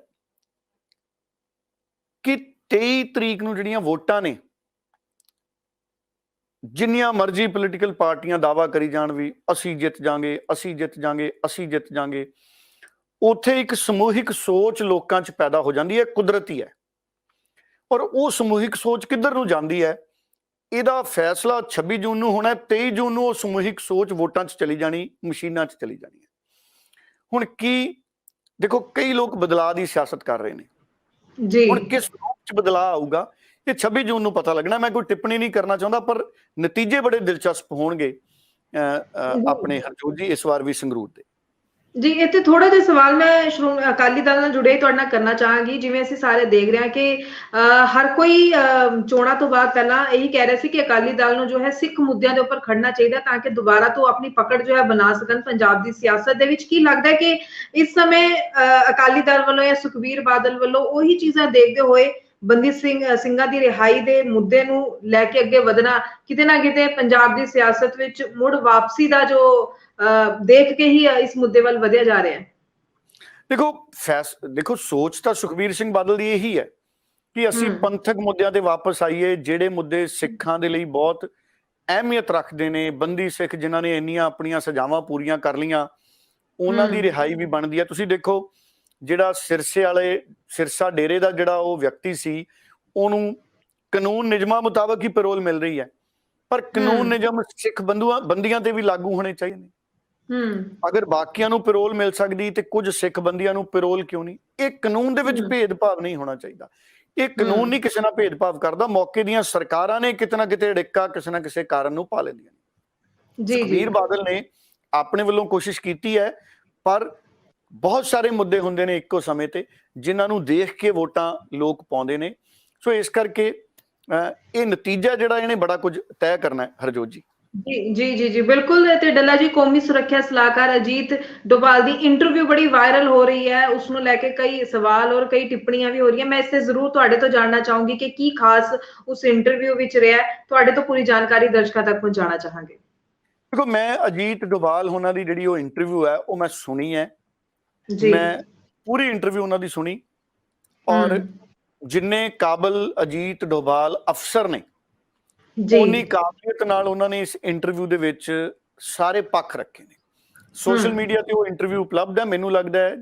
ਕਿ 23 ਤਰੀਕ ਨੂੰ ਜਿਹੜੀਆਂ ਵੋਟਾਂ ਨੇ, ਜਿੰਨੀਆਂ ਮਰਜ਼ੀ ਪੋਲੀਟੀਕਲ ਪਾਰਟੀਆਂ ਦਾਅਵਾ ਕਰੀ ਜਾਣ ਵੀ ਅਸੀਂ ਜਿੱਤ ਜਾਾਂਗੇ, ਅਸੀਂ ਜਿੱਤ ਜਾਾਂਗੇ, ਅਸੀਂ ਜਿੱਤ ਜਾਾਂਗੇ, ਉੱਥੇ ਇੱਕ ਸਮੂਹਿਕ ਸੋਚ ਲੋਕਾਂ 'ਚ ਪੈਦਾ ਹੋ ਜਾਂਦੀ ਹੈ, ਕੁਦਰਤੀ ਹੈ। ਔਰ ਉਹ ਸਮੂਹਿਕ ਸੋਚ ਕਿੱਧਰ ਨੂੰ ਜਾਂਦੀ ਹੈ, ਇਹਦਾ ਫੈਸਲਾ 26 ਜੂਨ ਨੂੰ ਹੋਣਾ। 23 ਜੂਨ ਨੂੰ ਉਹ ਸਮੂਹਿਕ ਸੋਚ ਵੋਟਾਂ 'ਚ ਚਲੀ ਜਾਣੀ, ਮਸ਼ੀਨਾਂ 'ਚ ਚਲੀ ਜਾਣੀ ਹੈ। ਹੁਣ ਕੀ ਦੇਖੋ, ਕਈ ਲੋਕ ਬਦਲਾਅ ਦੀ ਸਿਆਸਤ ਕਰ ਰਹੇ ਨੇ। ਜੀ ਹੁਣ ਕਿਸ ਰੂਪ 'ਚ ਬਦਲਾਅ ਆਊਗਾ ਇਹ 26 ਜੂਨ ਨੂੰ ਪਤਾ ਲੱਗਣਾ। ਮੈਂ ਕੋਈ ਟਿੱਪਣੀ ਨਹੀਂ ਕਰਨਾ ਚਾਹੁੰਦਾ, ਪਰ ਨਤੀਜੇ ਬੜੇ ਦਿਲਚਸਪ ਹੋਣਗੇ ਆਪਣੇ ਹਰਜੋਤ ਜੀ ਇਸ ਵਾਰ ਵੀ ਸੰਗਰੂਰ ਦੇ। ਜੀ ਇੱਥੇ ਥੋੜਾ ਜਿਹਾ ਸਵਾਲ ਮੈਂ ਅਕਾਲੀ ਦਲ ਨਾਲ ਜੁੜੇ ਤੁਹਾਡੇ ਨਾਲ ਕਰਨਾ ਚਾਹਾਂਗੀ। ਜਿਵੇਂ ਅਸੀਂ ਸਾਰੇ ਦੇਖ ਰਹੇ ਹਾਂ ਕਿ ਹਰ ਕੋਈ ਚੋਣਾਂ ਤੋਂ ਬਾਅਦ ਪਹਿਲਾਂ ਇਹੀ ਕਹਿ ਰਿਹਾ ਸੀ ਕਿ ਅਕਾਲੀ ਦਲ ਨੂੰ ਜੋ ਹੈ ਸਿੱਖ ਮੁੱਦਿਆਂ ਦੇ ਉੱਪਰ ਖੜਨਾ ਚਾਹੀਦਾ ਤਾਂ ਕਿ ਦੁਬਾਰਾ ਤੋਂ ਆਪਣੀ ਪਕੜ ਜੋ ਹੈ ਬਣਾ ਸਕਣ ਪੰਜਾਬ ਦੀ ਸਿਆਸਤ ਦੇ ਵਿੱਚ। ਕੀ ਲੱਗਦਾ ਹੈ ਕਿ ਇਸ ਸਮੇਂ ਅਕਾਲੀ ਦਲ ਵੱਲੋਂ ਜਾਂ ਸੁਖਬੀਰ ਬਾਦਲ ਵੱਲੋਂ ਉਹੀ ਚੀਜ਼ਾਂ ਦੇਖਦੇ ਹੋਏ ਬੰਦੀ ਸਿੰਘਾਂ ਦੀ ਰਿਹਾਈ ਦੇ ਮੁੱਦੇ ਨੂੰ ਲੈ ਕੇ ਅੱਗੇ ਵਧਣਾ ਕਿਤੇ ਨਾ ਕਿਤੇ ਪੰਜਾਬ ਦੀ ਸਿਆਸਤ ਵਿੱਚ ਮੁੜ ਵਾਪਸੀ ਦਾ ਜੋ ਦੇਖ ਕੇ ਹੀ ਇਸ ਮੁੱਦੇ ਵੱਲ ਵਧਿਆ ਜਾ ਰਿਹਾ ਹੈ? ਦੇਖੋ ਸੋਚ ਤਾਂ ਸੁਖਬੀਰ ਸਿੰਘ ਬਾਦਲ ਦੀ ਇਹੀ ਹੈ ਕਿ ਅਸੀਂ ਪੰਥਕ ਮੁੱਦਿਆਂ ਤੇ ਵਾਪਸ ਆਈਏ, ਜਿਹੜੇ ਮੁੱਦੇ ਸਿੱਖਾਂ ਦੇ ਲਈ ਬਹੁਤ ਅਹਿਮੀਅਤ ਰੱਖਦੇ ਨੇ। ਬੰਦੀ ਸਿੱਖ ਜਿਨ੍ਹਾਂ ਨੇ ਇੰਨੀਆਂ ਆਪਣੀਆਂ ਸਜ਼ਾਵਾਂ ਪੂਰੀਆਂ ਕਰ ਲਈਆਂ, ਉਹਨਾਂ ਦੀ ਰਿਹਾਈ ਵੀ ਬਣਦੀ ਹੈ। ਤੁਸੀਂ ਦੇਖੋ ਜਿਹੜਾ ਸਿਰਸਾ ਡੇਰੇ ਦਾ ਜਿਹੜਾ ਉਹ ਵਿਅਕਤੀ ਸੀ, ਉਹਨੂੰ ਕਾਨੂੰਨ ਨਿਯਮਾਂ ਮੁਤਾਬਕ ਹੀ ਪੈਰੋਲ ਮਿਲ ਰਹੀ ਹੈ, ਪਰ ਕਾਨੂੰਨ ਨਿਯਮ ਸਿੱਖ ਬੰਦੀਆਂ ਤੇ ਵੀ ਲਾਗੂ ਹੋਣੇ ਚਾਹੀਦੇ ਨੇ। ਅਗਰ ਬਾਕੀਆਂ ਨੂੰ ਪੈਰੋਲ ਮਿਲ ਸਕਦੀ ਤੇ ਕੁਝ ਸਿੱਖ ਬੰਦੀਆਂ ਨੂੰ ਪੈਰੋਲ ਕਿਉਂ ਨਹੀਂ? ਇਹ ਕਾਨੂੰਨ ਦੇ ਵਿੱਚ ਭੇਦਭਾਵ ਨਹੀਂ ਹੋਣਾ ਚਾਹੀਦਾ। ਇਹ ਕਾਨੂੰਨ ਨਹੀਂ ਕਿਸੇ ਨਾਲ ਭੇਦਭਾਵ ਕਰਦਾ। ਮੌਕੇ ਦੀਆਂ ਸਰਕਾਰਾਂ ਨੇ ਕਿਤੇ ਨਾ ਕਿਤੇ ਅੜਿੱਕਾ ਕਿਸੇ ਨਾ ਕਿਸੇ ਕਾਰਨ ਨੂੰ ਪਾ ਲੈਂਦੀਆਂ ਨੇ। ਸੁਖਬੀਰ ਬਾਦਲ ਨੇ ਆਪਣੇ ਵੱਲੋਂ ਕੋਸ਼ਿਸ਼ ਕੀਤੀ ਹੈ, ਪਰ ਬਹੁਤ ਸਾਰੇ ਮੁੱਦੇ ਹੁੰਦੇ ਨੇ ਇੱਕੋ ਸਮੇਂ ਤੇ ਜਿਨ੍ਹਾਂ ਨੂੰ ਦੇਖ ਕੇ ਵੋਟਾਂ ਲੋਕ ਪਾਉਂਦੇ ਨੇ। ਸੋ ਇਸ ਕਰਕੇ ਇਹ ਨਤੀਜਾ ਜਿਹੜਾ ਇਹਨੇ ਬੜਾ ਕੁਝ ਤੈਅ ਕਰਨਾ ਹੈ ਹਰਜੋਤ ਜੀ। ਜੀ ਬਿਲकुल। ਤੇ ਡੱਲਾ ਜੀ, ਕੌਮੀ ਸੁਰੱਖਿਆ ਸਲਾਹਕਾਰ ਅਜੀਤ ਡੋਭਾਲ ਦੀ ਇੰਟਰਵਿਊ ਬੜੀ ਵਾਇਰਲ ਹੋ ਰਹੀ ਹੈ, ਉਸ ਨੂੰ ਲੈ ਕੇ ਕਈ ਸਵਾਲ ਔਰ ਕਈ ਟਿੱਪਣੀਆਂ ਵੀ ਹੋ ਰਹੀਆਂ। ਮੈਂ ਇਸ ਤੇ ਜ਼ਰੂਰ ਤੁਹਾਡੇ ਤੋਂ ਜਾਣਨਾ ਚਾਹੂੰਗੀ ਕਿ ਕੀ ਖਾਸ ਉਸ ਇੰਟਰਵਿਊ ਵਿੱਚ ਰਿਹਾ, ਤੁਹਾਡੇ ਤੋਂ ਪੂਰੀ ਜਾਣਕਾਰੀ ਦਰਸ਼ਕਾਂ ਤੱਕ ਪਹੁੰਚਾਉਣਾ ਚਾਹਾਂਗੇ। ਦੇਖੋ, ਮੈਂ ਅਜੀਤ ਡੋਭਾਲ ਉਹਨਾਂ ਦੀ ਜਿਹੜੀ ਉਹ ਇੰਟਰਵਿਊ ਹੈ ਉਹ ਮੈਂ ਸੁਣੀ ਹੈ। ਮੈਂ ਪੂਰੀ ਇੰਟਰਵਿਊ ਉਹਨਾਂ ਦੀ ਸੁਣੀ, ਔਰ ਜਿੰਨੇ ਕਾਬਲ ਅਜੀਤ ਡੋਭਾਲ ਅਫਸਰ ਨੇ ਉਨੀ ਕਾਬਲੀਅਤ ਨਾਲ ਉਹਨਾਂ ਨੇ ਇਸ ਇੰਟਰਵਿਊ ਦੇ ਵਿੱਚ ਸਾਰੇ ਪੱਖ ਰੱਖੇ ਨੇ। ਸੋਸ਼ਲ ਮੀਡੀਆ ਤੇ ਉਹ ਇੰਟਰਵਿਊ ਉਪਲਬਧ ਹੈ, ਮੈਨੂੰ ਲੱਗਦਾ ਹੈ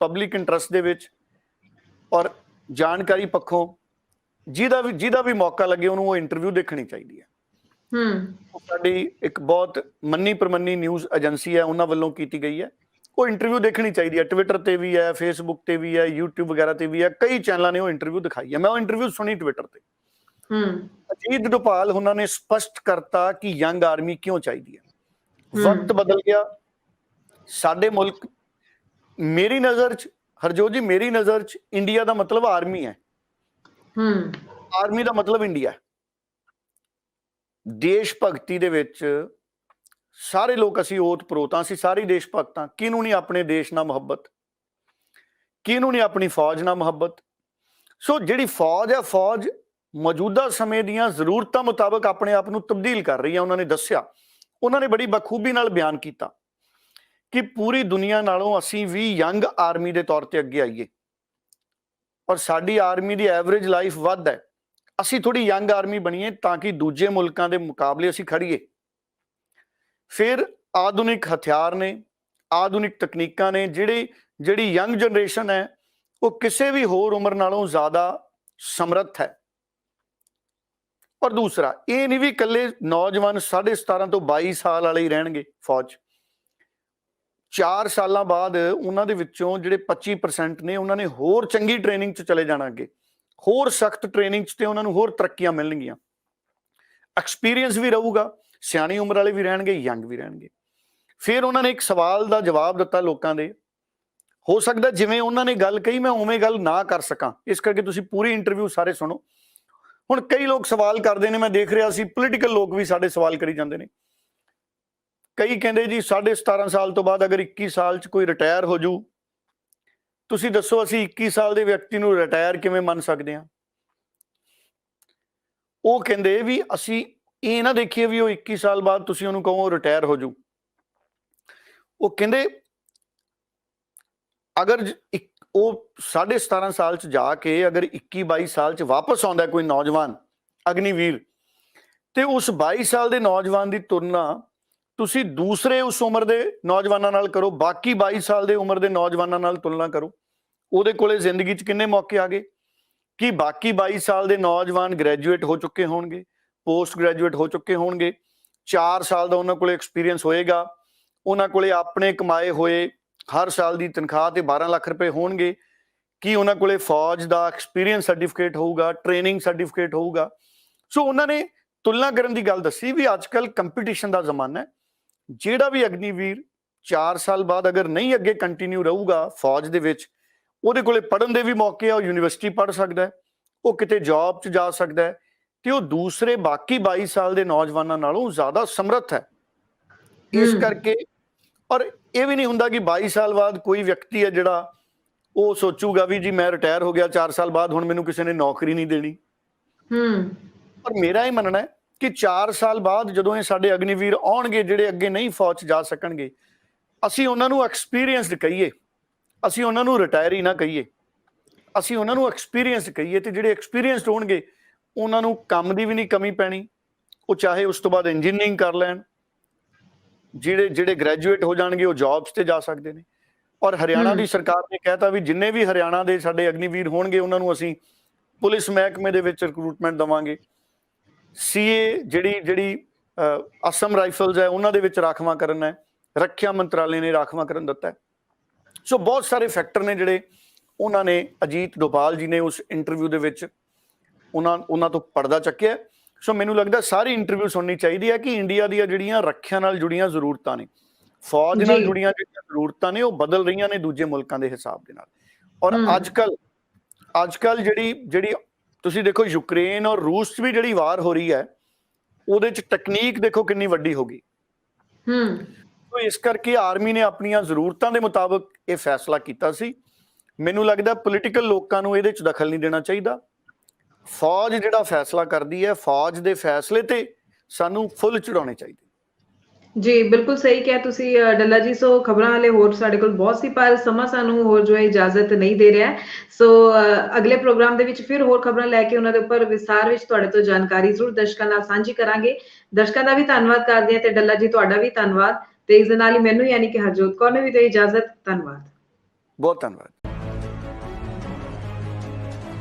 ਪਬਲਿਕ ਇੰਟਰਸਟ ਦੇ ਵਿੱਚ, ਔਰ ਜਾਣਕਾਰੀ ਪੱਖੋਂ ਜਿਹਦਾ ਵੀ ਮੌਕਾ ਲੱਗੇ ਉਹਨੂੰ ਉਹ ਇੰਟਰਵਿਊ ਦੇਖਣੀ ਚਾਹੀਦੀ ਹੈ। ਸਾਡੀ ਇੱਕ ਬਹੁਤ ਮੰਨੀ ਪ੍ਰਮੰਨੀ ਨਿਊਜ਼ ਏਜੰਸੀ ਹੈ, ਉਹਨਾਂ ਵੱਲੋਂ ਕੀਤੀ ਗਈ ਹੈ। ਉਹ ਇੰਟਰਵਿਊ ਦੇਖਣੀ ਚਾਹੀਦੀ ਹੈ। ਟਵਿੱਟਰ ਤੇ ਵੀ ਹੈ, ਫੇਸਬੁੱਕ ਤੇ ਵੀ ਹੈ, YouTube ਵਗੈਰਾ ਤੇ ਵੀ ਹੈ, ਕਈ ਚੈਨਲਾਂ ਨੇ ਉਹ ਇੰਟਰਵਿਊ ਦਿਖਾਈ ਹੈ। ਮੈਂ ਉਹ ਇੰਟਰਵਿਊ ਸੁਣੀ ਟਵਿੱਟਰ ਤੇ। ਅਜੀਤ ਡੋਭਾਲ ਉਹਨਾਂ ਨੇ ਸਪਸ਼ਟ ਕਰਤਾ ਕਿ ਯੰਗ ਆਰਮੀ ਕਿਉਂ ਚਾਹੀਦੀ ਹੈ। ਵਕਤ ਬਦਲ ਗਿਆ ਸਾਡੇ ਮੁਲਕ। ਮੇਰੀ ਨਜ਼ਰ 'ਚ ਹਰਜੋਤ ਜੀ, ਮੇਰੀ ਨਜ਼ਰ 'ਚ ਇੰਡੀਆ ਦਾ ਮਤਲਬ ਆਰਮੀ ਹੈ। ਆਰਮੀ ਦਾ ਮਤਲਬ ਇੰਡੀਆ। ਦੇਸ਼ ਭਗਤੀ ਦੇ ਵਿੱਚ ਸਾਰੇ ਲੋਕ ਅਸੀਂ ਓਤ ਪ੍ਰੋਤ ਹਾਂ, ਅਸੀਂ ਸਾਰੇ ਦੇਸ਼ ਭਗਤ ਹਾਂ। ਕਿਹਨੂੰ ਨਹੀਂ ਆਪਣੇ ਦੇਸ਼ ਨਾਲ ਮੁਹੱਬਤ, ਕਿਹਨੂੰ ਨਹੀਂ ਆਪਣੀ ਫੌਜ ਨਾਲ ਮੁਹੱਬਤ। ਸੋ ਜਿਹੜੀ ਫੌਜ ਹੈ, ਫੌਜ ਮੌਜੂਦਾ ਸਮੇਂ ਦੀਆਂ ਜ਼ਰੂਰਤਾਂ ਮੁਤਾਬਕ ਆਪਣੇ ਆਪ ਨੂੰ ਤਬਦੀਲ ਕਰ ਰਹੀ ਹੈ। ਉਹਨਾਂ ਨੇ ਦੱਸਿਆ, ਉਹਨਾਂ ਨੇ ਬੜੀ ਬਖੂਬੀ ਨਾਲ ਬਿਆਨ ਕੀਤਾ ਕਿ ਪੂਰੀ ਦੁਨੀਆ ਨਾਲੋਂ ਅਸੀਂ ਵੀ ਯੰਗ ਆਰਮੀ ਦੇ ਤੌਰ ਤੇ ਅੱਗੇ ਆਈਏ, ਔਰ ਸਾਡੀ ਆਰਮੀ ਦੀ ਐਵਰੇਜ ਲਾਈਫ ਵੱਧ ਹੈ। ਅਸੀਂ ਥੋੜੀ ਯੰਗ ਆਰਮੀ ਬਣੀਏ ਤਾਂ ਕਿ ਦੂਜੇ ਮੁਲਕਾਂ ਦੇ ਮੁਕਾਬਲੇ ਅਸੀਂ ਖੜੀਏ। ਫਿਰ ਆਧੁਨਿਕ ਹਥਿਆਰ ਨੇ, ਆਧੁਨਿਕ ਤਕਨੀਕਾਂ ਨੇ, ਜਿਹੜੀ ਯੰਗ ਜਨਰੇਸ਼ਨ ਹੈ ਉਹ ਕਿਸੇ ਵੀ ਹੋਰ ਉਮਰ ਨਾਲੋਂ ਜ਼ਿਆਦਾ ਸਮਰੱਥ ਹੈ। ਔਰ ਦੂਸਰਾ, ਇਹ ਨਹੀਂ ਵੀ ਇਕੱਲੇ ਨੌਜਵਾਨ 17.5 ਤੋਂ 22 ਸਾਲ ਵਾਲੇ ਹੀ ਰਹਿਣਗੇ ਫੌਜ। 4 ਸਾਲਾਂ ਬਾਅਦ ਉਹਨਾਂ ਦੇ ਵਿੱਚੋਂ ਜਿਹੜੇ 25% ਨੇ ਉਹਨਾਂ ਨੇ ਹੋਰ ਚੰਗੀ ਟ੍ਰੇਨਿੰਗ 'ਚ ਚਲੇ ਜਾਣਾ, ਅੱਗੇ ਹੋਰ ਸਖਤ ਟ੍ਰੇਨਿੰਗ 'ਚ, ਤੇ ਉਹਨਾਂ ਨੂੰ ਹੋਰ ਤਰੱਕੀਆਂ ਮਿਲਣਗੀਆਂ। ਐਕਸਪੀਰੀਅੰਸ ਵੀ ਰਹੂਗਾ, ਸਿਆਣੀ ਉਮਰ ਵਾਲੇ ਵੀ ਰਹਿਣਗੇ, ਯੰਗ ਵੀ ਰਹਿਣਗੇ। ਫਿਰ ਉਹਨਾਂ ਨੇ ਇੱਕ ਸਵਾਲ ਦਾ ਜਵਾਬ ਦਿੱਤਾ ਲੋਕਾਂ ਦੇ। ਹੋ ਸਕਦਾ ਜਿਵੇਂ ਉਹਨਾਂ ਨੇ ਗੱਲ ਕਹੀ ਮੈਂ ਉਵੇਂ ਗੱਲ ਨਾ ਕਰ ਸਕਾਂ, ਇਸ ਕਰਕੇ ਤੁਸੀਂ ਪੂਰੀ ਇੰਟਰਵਿਊ ਸਾਰੇ ਸੁਣੋ। ਹੁਣ ਕਈ ਲੋਕ ਸਵਾਲ ਕਰਦੇ ਨੇ, ਮੈਂ ਦੇਖ ਰਿਹਾ ਸੀ ਪੋਲੀਟੀਕਲ ਲੋਕ ਵੀ ਸਾਡੇ ਸਵਾਲ ਕਰੀ ਜਾਂਦੇ ਨੇ। ਕਈ ਕਹਿੰਦੇ ਜੀ 17.5 ਸਾਲ ਤੋਂ ਬਾਅਦ ਅਗਰ 21 ਸਾਲ 'ਚ ਕੋਈ ਰਿਟਾਇਰ ਹੋ ਜੂ, ਤੁਸੀਂ ਦੱਸੋ ਅਸੀਂ 21 ਸਾਲ ਦੇ ਵਿਅਕਤੀ ਨੂੰ ਰਿਟਾਇਰ ਕਿਵੇਂ ਮੰਨ ਸਕਦੇ ਹਾਂ? ਉਹ ਕਹਿੰਦੇ ਵੀ ਅਸੀਂ ਇਹ ਨਾ ਦੇਖੀਏ ਵੀ ਉਹ 21 ਸਾਲ ਬਾਅਦ ਤੁਸੀਂ ਉਹਨੂੰ ਕਹੋ ਰਿਟਾਇਰ ਹੋ ਜੂ। ਉਹ ਕਹਿੰਦੇ ਅਗਰ ਉਹ 17.5 ਸਾਲ 'ਚ ਜਾ ਕੇ ਅਗਰ 21-22 ਸਾਲ 'ਚ ਵਾਪਸ ਆਉਂਦਾ ਕੋਈ ਨੌਜਵਾਨ ਅਗਨੀਵੀਰ, ਤੇ ਉਸ 22 ਸਾਲ ਦੇ ਨੌਜਵਾਨ ਦੀ ਤੁਲਨਾ ਤੁਸੀਂ ਦੂਸਰੇ ਉਸ ਉਮਰ ਦੇ ਨੌਜਵਾਨਾਂ ਨਾਲ ਕਰੋ, ਬਾਕੀ 22 ਸਾਲ ਦੇ ਉਮਰ ਦੇ ਨੌਜਵਾਨਾਂ ਨਾਲ ਤੁਲਨਾ ਕਰੋ, ਉਹਦੇ ਕੋਲੇ ਜ਼ਿੰਦਗੀ 'ਚ ਕਿੰਨੇ ਮੌਕੇ ਆ ਗਏ। ਕਿ ਬਾਕੀ 22 ਸਾਲ ਦੇ ਨੌਜਵਾਨ ਗ੍ਰੈਜੂਏਟ ਹੋ ਚੁੱਕੇ ਹੋਣਗੇ, ਪੋਸਟ ਗ੍ਰੈਜੂਏਟ ਹੋ ਚੁੱਕੇ ਹੋਣਗੇ, 4 ਸਾਲ ਦਾ ਉਹਨਾਂ ਕੋਲੇ ਐਕਸਪੀਰੀਅੰਸ ਹੋਏਗਾ, ਉਹਨਾਂ ਕੋਲੇ ਆਪਣੇ ਕਮਾਏ ਹੋਏ ਹਰ ਸਾਲ ਦੀ ਤਨਖਾਹ ਤੇ 12 ਲੱਖ ਰੁਪਏ ਹੋਣਗੇ, ਕਿ ਉਹਨਾਂ ਕੋਲੇ ਫੌਜ ਦਾ ਐਕਸਪੀਰੀਅੰਸ ਸਰਟੀਫਿਕੇਟ ਹੋਊਗਾ, ਟ੍ਰੇਨਿੰਗ ਸਰਟੀਫਿਕੇਟ ਹੋਊਗਾ। ਸੋ ਉਹਨਾਂ ਨੇ ਤੁਲਨਾ ਕਰਨ ਦੀ ਗੱਲ ਦੱਸੀ ਵੀ ਅੱਜ ਕੱਲ੍ਹ ਕੰਪੀਟੀਸ਼ਨ ਦਾ ਜ਼ਮਾਨਾ ਹੈ, ਜਿਹੜਾ ਵੀ ਅਗਨੀਵੀਰ 4 ਸਾਲ ਬਾਅਦ ਅਗਰ ਨਹੀਂ ਅੱਗੇ ਕੰਟੀਨਿਊ ਰਹੂਗਾ ਫੌਜ ਦੇ ਵਿੱਚ, ਉਹਦੇ ਕੋਲੇ ਪੜ੍ਹਨ ਦੇ ਵੀ ਮੌਕੇ ਆ, ਉਹ ਯੂਨੀਵਰਸਿਟੀ ਪੜ੍ਹ ਸਕਦਾ ਹੈ, ਉਹ ਕਿਤੇ ਜੌਬ 'ਚ ਜਾ ਸਕਦਾ ਹੈ, ਤੇ ਉਹ ਦੂਸਰੇ ਬਾਕੀ 22 ਸਾਲ ਦੇ ਨੌਜਵਾਨਾਂ ਨਾਲੋਂ ਜ਼ਿਆਦਾ ਸਮਰੱਥ ਹੈ। ਇਸ ਕਰਕੇ ਔਰ ਇਹ ਵੀ ਨਹੀਂ ਹੁੰਦਾ ਕਿ 22 ਸਾਲ ਬਾਅਦ ਕੋਈ ਵਿਅਕਤੀ ਹੈ ਜਿਹੜਾ ਉਹ ਸੋਚੂਗਾ ਵੀ ਜੀ ਮੈਂ ਰਿਟਾਇਰ ਹੋ ਗਿਆ 4 ਸਾਲ ਬਾਅਦ, ਹੁਣ ਮੈਨੂੰ ਕਿਸੇ ਨੇ ਨੌਕਰੀ ਨਹੀਂ ਦੇਣੀ। ਪਰ ਮੇਰਾ ਇਹ ਮੰਨਣਾ ਹੈ ਕਿ 4 ਸਾਲ ਬਾਅਦ ਜਦੋਂ ਇਹ ਸਾਡੇ ਅਗਨੀਵੀਰ ਆਉਣਗੇ ਜਿਹੜੇ ਅੱਗੇ ਨਹੀਂ ਫੌਜ 'ਚ ਜਾ ਸਕਣਗੇ, ਅਸੀਂ ਉਹਨਾਂ ਨੂੰ ਐਕਸਪੀਰੀਅੰਸਡ ਕਹੀਏ, ਅਸੀਂ ਉਹਨਾਂ ਨੂੰ ਰਿਟਾਇਰੀ ਨਾ ਕਹੀਏ, ਅਸੀਂ ਉਹਨਾਂ ਨੂੰ ਐਕਸਪੀਰੀਅੰਸਡ ਕਹੀਏ। ਤੇ ਜਿਹੜੇ ਐਕਸਪੀਰੀਅੰਸਡ ਹੋਣਗੇ ਉਹਨਾਂ ਨੂੰ ਕੰਮ ਦੀ ਵੀ ਨਹੀਂ ਕਮੀ ਪੈਣੀ, ਉਹ ਚਾਹੇ ਉਸ ਤੋਂ ਬਾਅਦ ਇੰਜੀਨੀਅਰਿੰਗ ਕਰ ਲੈਣ, ਜਿਹੜੇ ਗ੍ਰੈਜੂਏਟ ਹੋ ਜਾਣਗੇ ਉਹ ਜੌਬਸ ਤੇ ਜਾ ਸਕਦੇ ਨੇ। ਔਰ ਹਰਿਆਣਾ ਦੀ ਸਰਕਾਰ ਨੇ ਕਹਿਤਾ ਵੀ ਜਿੰਨੇ ਵੀ ਹਰਿਆਣਾ ਦੇ ਸਾਡੇ ਅਗਨੀਵੀਰ ਹੋਣਗੇ ਉਹਨਾਂ ਨੂੰ ਅਸੀਂ ਪੁਲਿਸ ਮਹਿਕਮੇ ਦੇ ਵਿੱਚ ਰਿਕਰੂਟਮੈਂਟ ਦੇਵਾਂਗੇ। ਸੀਏ ਜਿਹੜੀ ਅਸਮ ਰਾਈਫਲਸ ਹੈ ਉਹਨਾਂ ਦੇ ਵਿੱਚ ਰਾਖਵਾਂਕਰਨ ਹੈ, ਰੱਖਿਆ ਮੰਤਰਾਲੇ ਨੇ ਰਾਖਵਾਂਕਰਨ ਦਿੱਤਾ ਹੈ। ਸੋ ਬਹੁਤ ਸਾਰੇ ਫੈਕਟਰ ਨੇ ਜਿਹੜੇ ਉਹਨਾਂ ਨੇ ਅਜੀਤ ਡੋਭਾਲ ਜੀ ਨੇ ਉਸ ਇੰਟਰਵਿਊ ਦੇ ਵਿੱਚ ਉਹਨਾਂ ਤੋਂ ਪਰਦਾ ਚੱਕਿਆ। ਸੋ ਮੈਨੂੰ ਲੱਗਦਾ ਸਾਰੀ ਇੰਟਰਵਿਊ ਸੁਣਨੀ ਚਾਹੀਦੀ ਹੈ ਕਿ ਇੰਡੀਆ ਦੀਆਂ ਜਿਹੜੀਆਂ ਰੱਖਿਆ ਨਾਲ ਜੁੜੀਆਂ ਜ਼ਰੂਰਤਾਂ ਨੇ, ਫੌਜ ਨਾਲ ਜੁੜੀਆਂ ਜਿਹੜੀਆਂ ਜ਼ਰੂਰਤਾਂ ਨੇ, ਉਹ ਬਦਲ ਰਹੀਆਂ ਨੇ ਦੂਜੇ ਮੁਲਕਾਂ ਦੇ ਹਿਸਾਬ ਦੇ ਨਾਲ। ਔਰ ਅੱਜ ਕੱਲ ਜਿਹੜੀ ਤੁਸੀਂ ਦੇਖੋ ਯੂਕਰੇਨ ਔਰ ਰੂਸ 'ਚ ਵੀ ਜਿਹੜੀ ਵਾਰ ਹੋ ਰਹੀ ਹੈ, ਉਹਦੇ 'ਚ ਟੈਕਨੀਕ ਦੇਖੋ ਕਿੰਨੀ ਵੱਡੀ ਹੋ ਗਈ। ਸੋ ਇਸ ਕਰਕੇ ਆਰਮੀ ਨੇ ਆਪਣੀਆਂ ਜ਼ਰੂਰਤਾਂ ਦੇ ਮੁਤਾਬਕ ਇਹ ਫੈਸਲਾ ਕੀਤਾ ਸੀ। ਮੈਨੂੰ ਲੱਗਦਾ ਪੋਲੀਟੀਕਲ ਲੋਕਾਂ ਨੂੰ ਇਹਦੇ 'ਚ ਦਖਲ ਨਹੀਂ ਦੇਣਾ ਚਾਹੀਦਾ। ਫੌਜ ਜਿਹੜਾ ਫੈਸਲਾ ਕਰਦੀ ਹੈ, ਫੌਜ ਦੇ ਫੈਸਲੇ ਤੇ ਸਾਨੂੰ ਫੁੱਲ ਚੜਾਉਣੇ ਚਾਹੀਦੇ। ਜੀ ਬਿਲਕੁਲ ਸਹੀ ਕਿਹਾ ਤੁਸੀਂ ਡੱਲਾ ਜੀ। ਸੋ ਖਬਰਾਂ ਵਾਲੇ ਹੋਰ ਸਾਡੇ ਕੋਲ ਬਹੁਤ ਸੀ, ਪਰ ਸਮਾਂ ਸਾਨੂੰ ਹੋਰ ਜੋ ਹੈ ਇਜਾਜ਼ਤ ਨਹੀਂ ਦੇ ਰਿਹਾ। ਸੋ ਅਗਲੇ ਪ੍ਰੋਗਰਾਮ ਦੇ ਵਿੱਚ ਫਿਰ ਹੋਰ ਖਬਰਾਂ ਲੈ ਕੇ ਉਹਨਾਂ ਦੇ ਉੱਪਰ ਵਿਸਥਾਰ ਵਿੱਚ ਤੁਹਾਡੇ ਤੋਂ ਜਾਣਕਾਰੀ ਜ਼ਰੂਰ ਦਰਸ਼ਕਾਂ ਨਾਲ ਸਾਂਝੀ ਕਰਾਂਗੇ। ਦਰਸ਼ਕਾਂ ਦਾ ਵੀ ਧੰਨਵਾਦ ਕਰਦੇ ਹਾਂ ਤੇ ਡੱਲਾ ਜੀ ਤੁਹਾਡਾ ਵੀ ਧੰਨਵਾਦ। ਤੇ ਇਸ ਦੇ ਨਾਲ ਹੀ ਮੈਨੂੰ ਯਾਨੀ ਕਿ ਹਰਜੋਤ ਕੌਰ ਨੂੰ ਵੀ ਦੇ ਇਜਾਜ਼ਤ। ਧੰਨਵਾਦ, ਬਹੁਤ ਧੰਨਵਾਦ।